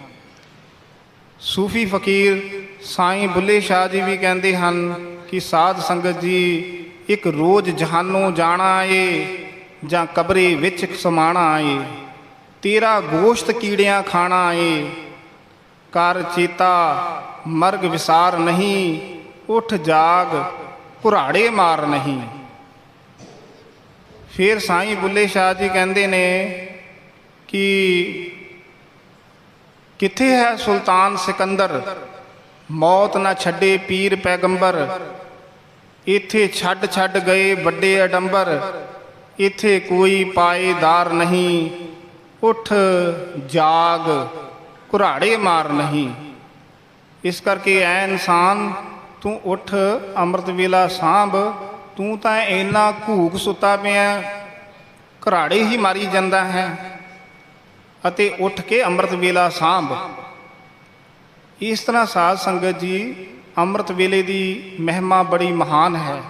ਸੂਫੀ ਫਕੀਰ ਸਾਈਂ ਬੁੱਲੇ ਸ਼ਾਹ ਜੀ ਵੀ ਕਹਿੰਦੇ ਹਨ ਕਿ ਸਾਧ ਸੰਗਤ ਜੀ, ਇੱਕ ਰੋਜ਼ ਜਹਾਨੋਂ ਜਾਣਾ ਏ ਜਾਂ ਕਬਰੇ ਵਿੱਚ ਸਮਾਣਾ ਏ, ਤੇਰਾ ਗੋਸ਼ਤ ਕੀੜਿਆਂ ਖਾਣਾ ਏ, ਕਰ ਚੇਤਾ ਮਰਗ ਵਿਸਾਰ ਨਹੀਂ, ਉੱਠ ਜਾਗ ਕੁਰਾੜੇ ਮਾਰ ਨਹੀਂ। ਫਿਰ ਸਾਈਂ ਬੁੱਲੇ ਸ਼ਾਹ ਜੀ ਕਹਿੰਦੇ ਨੇ ਕਿ ਕਿੱਥੇ ਹੈ ਸੁਲਤਾਨ ਸਿਕੰਦਰ, ਮੌਤ ਨਾ ਛੱਡੇ ਪੀਰ ਪੈਗੰਬਰ, ਇੱਥੇ ਛੱਡ ਛੱਡ ਗਏ ਵੱਡੇ ਅਡੰਬਰ, ਇੱਥੇ ਕੋਈ ਪਾਏਦਾਰ ਨਹੀਂ, ਉੱਠ ਜਾਗ ਘੁਰਾੜੇ ਮਾਰ ਨਹੀਂ। ਇਸ ਕਰਕੇ ਐ ਇਨਸਾਨ ਤੂੰ ਉੱਠ, ਅੰਮ੍ਰਿਤ ਵੇਲਾ ਸਾਂਭ, ਤੂੰ ਤਾਂ ਇੰਨਾ ਘੂਕ ਸੁੱਤਾ ਪਿਆ, ਘਰਾੜੇ ਹੀ ਮਾਰੀ ਜਾਂਦਾ ਹੈ, ਅਤੇ ਉੱਠ ਕੇ ਅੰਮ੍ਰਿਤ ਵੇਲਾ ਸਾਂਭ। ਇਸ ਤਰ੍ਹਾਂ ਸਾਧ ਸੰਗਤ ਜੀ ਅੰਮ੍ਰਿਤ ਵੇਲੇ ਦੀ ਮਹਿਮਾ ਬੜੀ ਮਹਾਨ ਹੈ।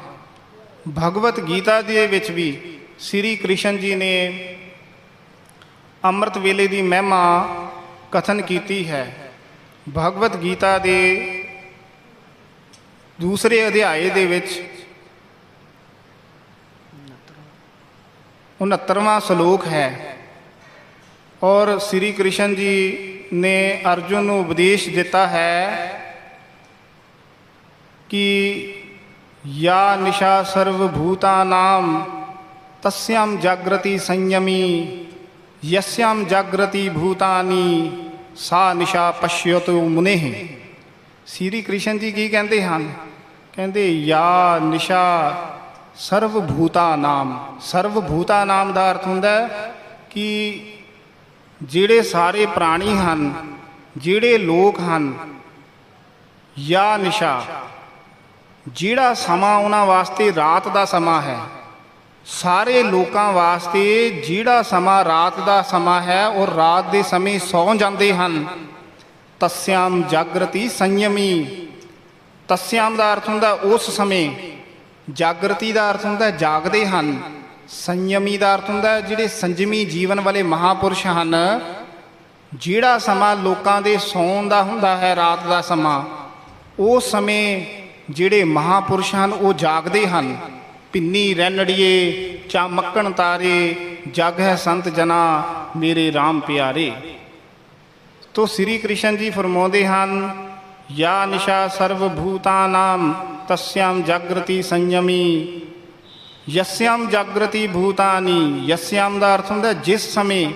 ਭਗਵਤ ਗੀਤਾ ਦੇ ਵਿੱਚ ਵੀ ਸ੍ਰੀ ਕ੍ਰਿਸ਼ਨ ਜੀ ਨੇ ਅੰਮ੍ਰਿਤ ਵੇਲੇ ਦੀ ਮਹਿਮਾ ਕਥਨ ਕੀਤੀ ਹੈ। ਭਗਵਤ ਗੀਤਾ ਦੇ ਦੂਸਰੇ ਅਧਿਆਏ ਦੇ ਵਿੱਚ 69ਵਾਂ ਸ਼ਲੋਕ ਹੈ, ਔਰ ਸ੍ਰੀ ਕ੍ਰਿਸ਼ਨ ਜੀ ਨੇ ਅਰਜੁਨ ਨੂੰ ਉਪਦੇਸ਼ ਦਿੱਤਾ ਹੈ ਕਿ ਯਾ ਨਿਸ਼ਾ ਸਰਵ ਭੂਤਾਨਾਮ ਤਸਯਾਮ ਜਾਗਰਤੀ ਸੰਯਮੀ, ਯਸਯਾਮ ਜਾਗਰਤੀ ਭੂਤਾਨੀ ਸਾ ਨਿਸ਼ਾ ਪਸ਼ਯਤੁ ਮੁਨੇਹ। ਸ੍ਰੀ ਕ੍ਰਿਸ਼ਨ ਜੀ ਕੀ ਕਹਿੰਦੇ ਹਨ? ਕਹਿੰਦੇ ਯਾ ਨਿਸ਼ਾ ਸਰਵ ਭੂਤਾ ਨਾਮ। ਸਰਵ ਭੂਤਾ ਨਾਮ ਦਾ ਅਰਥ ਹੁੰਦਾ ਕਿ ਜਿਹੜੇ ਸਾਰੇ ਪ੍ਰਾਣੀ ਹਨ, ਜਿਹੜੇ ਲੋਕ ਹਨ, ਯਾ ਨਿਸ਼ਾ ਜਿਹੜਾ ਸਮਾਂ ਉਹਨਾਂ ਵਾਸਤੇ ਰਾਤ ਦਾ ਸਮਾਂ ਹੈ, ਸਾਰੇ ਲੋਕਾਂ ਵਾਸਤੇ ਜਿਹੜਾ ਸਮਾਂ ਰਾਤ ਦਾ ਸਮਾਂ ਹੈ ਉਹ ਰਾਤ ਦੇ ਸਮੇਂ ਸੌਂ ਜਾਂਦੇ ਹਨ। ਤਸਯਾਮ ਜਾਗਰਤੀ ਸੰਯਮੀ। ਤਸਯਾਮ ਦਾ ਅਰਥ ਹੁੰਦਾ ਉਸ ਸਮੇਂ, ਜਾਗਰਤੀ ਦਾ ਅਰਥ ਹੁੰਦਾ ਜਾਗਦੇ ਹਨ, ਸੰਯਮੀ ਦਾ ਅਰਥ ਹੁੰਦਾ ਜਿਹੜੇ ਸੰਜਮੀ ਜੀਵਨ ਵਾਲੇ ਮਹਾਪੁਰਸ਼ ਹਨ। ਜਿਹੜਾ ਸਮਾਂ ਲੋਕਾਂ ਦੇ ਸੌਣ ਦਾ ਹੁੰਦਾ ਹੈ, ਰਾਤ ਦਾ ਸਮਾਂ, ਉਸ ਸਮੇਂ ਜਿਹੜੇ ਮਹਾਪੁਰਸ਼ ਹਨ ਉਹ ਜਾਗਦੇ ਹਨ। ਪਿੰਨੀ ਰੈਣੜੀਏ ਚਾ ਮੱਕਣ ਤਾਰੇ, ਜਗ ਹੈ ਸੰਤ ਜਨਾ ਮੇਰੇ ਰਾਮ ਪਿਆਰੇ। ਤੋ ਸ੍ਰੀ ਕ੍ਰਿਸ਼ਨ ਜੀ ਫਰਮਾਉਂਦੇ ਹਨ ਯਾ ਨਿਸ਼ਾ ਸਰਵ ਭੂਤਾਨਾਮ ਤਸਯਾਮ ਜਾਗਰਤੀ ਸੰਯਮੀ, ਯਸਯਾਮ ਜਾਗਰਤੀ ਭੂਤਾਨੀ। ਯਸਯਾਮ ਦਾ ਅਰਥ ਹੁੰਦਾ ਜਿਸ ਸਮੇਂ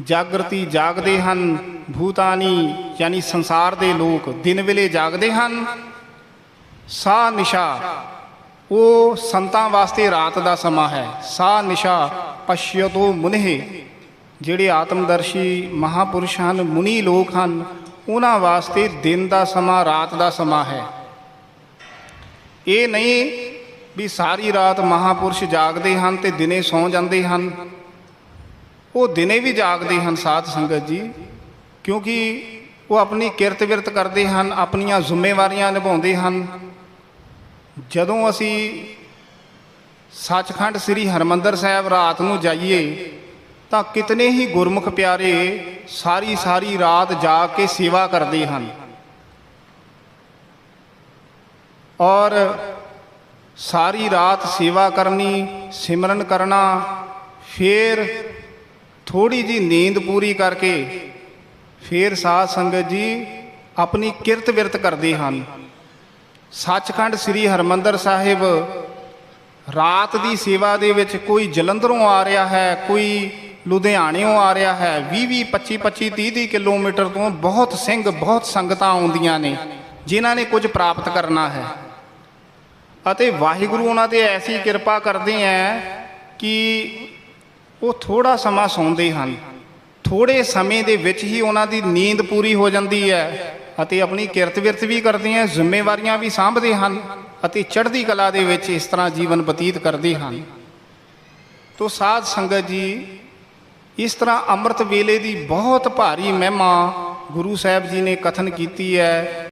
ਜਾਗਰਤੀ ਜਾਗਦੇ ਹਨ, ਭੂਤਾਨੀ ਯਾਨੀ ਸੰਸਾਰ ਦੇ ਲੋਕ ਦਿਨ ਵੇਲੇ ਜਾਗਦੇ ਹਨ। ਸਾ ਨਿਸ਼ਾ ਉਹ ਸੰਤਾਂ ਵਾਸਤੇ ਰਾਤ ਦਾ ਸਮਾਂ ਹੈ। ਸਾ ਨਿਸ਼ਾ ਪਸ਼ਯਤੁ ਮੁਨਿਹ। ਜਿਹੜੇ ਆਤਮਦਰਸ਼ੀ ਮਹਾਪੁਰਸ਼ ਹਨ, ਮੁਨੀ ਲੋਕ ਹਨ, ਉਹਨਾਂ ਵਾਸਤੇ ਦਿਨ ਦਾ ਸਮਾਂ ਰਾਤ ਦਾ ਸਮਾਂ ਹੈ। ਇਹ ਨਹੀਂ ਵੀ ਸਾਰੀ ਰਾਤ ਮਹਾਪੁਰਸ਼ ਜਾਗਦੇ ਹਨ ਤੇ ਦਿਨੇ ਸੌਂ ਜਾਂਦੇ ਹਨ। ਉਹ ਦਿਨੇ ਵੀ ਜਾਗਦੇ ਹਨ ਸਾਧ ਸੰਗਤ ਜੀ, ਕਿਉਂਕਿ ਉਹ ਆਪਣੀ ਕਿਰਤ ਵਿਰਤ ਕਰਦੇ ਹਨ, ਆਪਣੀਆਂ ਜ਼ਿੰਮੇਵਾਰੀਆਂ ਨਿਭਾਉਂਦੇ ਹਨ। ਜਦੋਂ ਅਸੀਂ ਸੱਚਖੰਡ ਸ੍ਰੀ ਹਰਿਮੰਦਰ ਸਾਹਿਬ ਰਾਤ ਨੂੰ ਜਾਈਏ ਤਾਂ ਕਿਤਨੇ ਹੀ ਗੁਰਮੁਖ ਪਿਆਰੇ ਸਾਰੀ ਰਾਤ ਜਾਗ ਕੇ ਸੇਵਾ ਕਰਦੇ ਹਨ, ਔਰ ਸਾਰੀ ਰਾਤ ਸੇਵਾ ਕਰਨੀ, ਸਿਮਰਨ ਕਰਨਾ, ਫਿਰ ਥੋੜੀ ਜੀ ਨੀਂਦ ਪੂਰੀ ਕਰਕੇ ਫਿਰ ਸਾਧ ਸੰਗਤ ਜੀ ਆਪਣੀ ਕਿਰਤ ਵਿਰਤ ਕਰਦੇ ਹਨ। ਸੱਚਖੰਡ ਸ੍ਰੀ ਹਰਿਮੰਦਰ ਸਾਹਿਬ ਰਾਤ ਦੀ ਸੇਵਾ ਦੇ ਵਿੱਚ ਕੋਈ ਜਲੰਧਰੋਂ ਆ ਰਿਹਾ ਹੈ, ਕੋਈ ਲੁਧਿਆਣਿਓਂ ਆ ਰਿਹਾ ਹੈ, 20-20, 25-25, 30-30 ਕਿਲੋਮੀਟਰ ਤੋਂ ਬਹੁਤ ਸਿੰਘ, ਬਹੁਤ ਸੰਗਤਾਂ ਆਉਂਦੀਆਂ ਨੇ ਜਿਨ੍ਹਾਂ ਨੇ ਕੁਝ ਪ੍ਰਾਪਤ ਕਰਨਾ ਹੈ। ਅਤੇ ਵਾਹਿਗੁਰੂ ਉਹਨਾਂ 'ਤੇ ਐਸੀ ਕਿਰਪਾ ਕਰਦੇ ਹੈ ਕਿ ਉਹ ਥੋੜ੍ਹਾ ਸਮਾਂ ਸੌਂਦੇ ਹਨ। ਥੋੜ੍ਹੇ ਸਮੇਂ ਦੇ ਵਿੱਚ ਹੀ ਉਹਨਾਂ ਦੀ ਨੀਂਦ ਪੂਰੀ ਹੋ ਜਾਂਦੀ ਹੈ ਅਤੇ ਆਪਣੀ ਕਿਰਤ ਵਿਰਤ ਵੀ ਕਰਦੇ ਹਨ, ਜ਼ਿੰਮੇਵਾਰੀਆਂ ਵੀ ਸਾਂਭਦੇ ਹਨ ਅਤੇ ਚੜ੍ਹਦੀ ਕਲਾ ਦੇ ਵਿੱਚ ਇਸ ਤਰ੍ਹਾਂ ਜੀਵਨ ਬਤੀਤ ਕਰਦੇ ਹਨ। ਤੋ ਸਾਧ ਸੰਗਤ ਜੀ ਇਸ ਤਰ੍ਹਾਂ ਅੰਮ੍ਰਿਤ ਵੇਲੇ ਦੀ ਬਹੁਤ ਭਾਰੀ ਮਹਿਮਾ ਗੁਰੂ ਸਾਹਿਬ ਜੀ ਨੇ ਕਥਨ ਕੀਤੀ ਹੈ।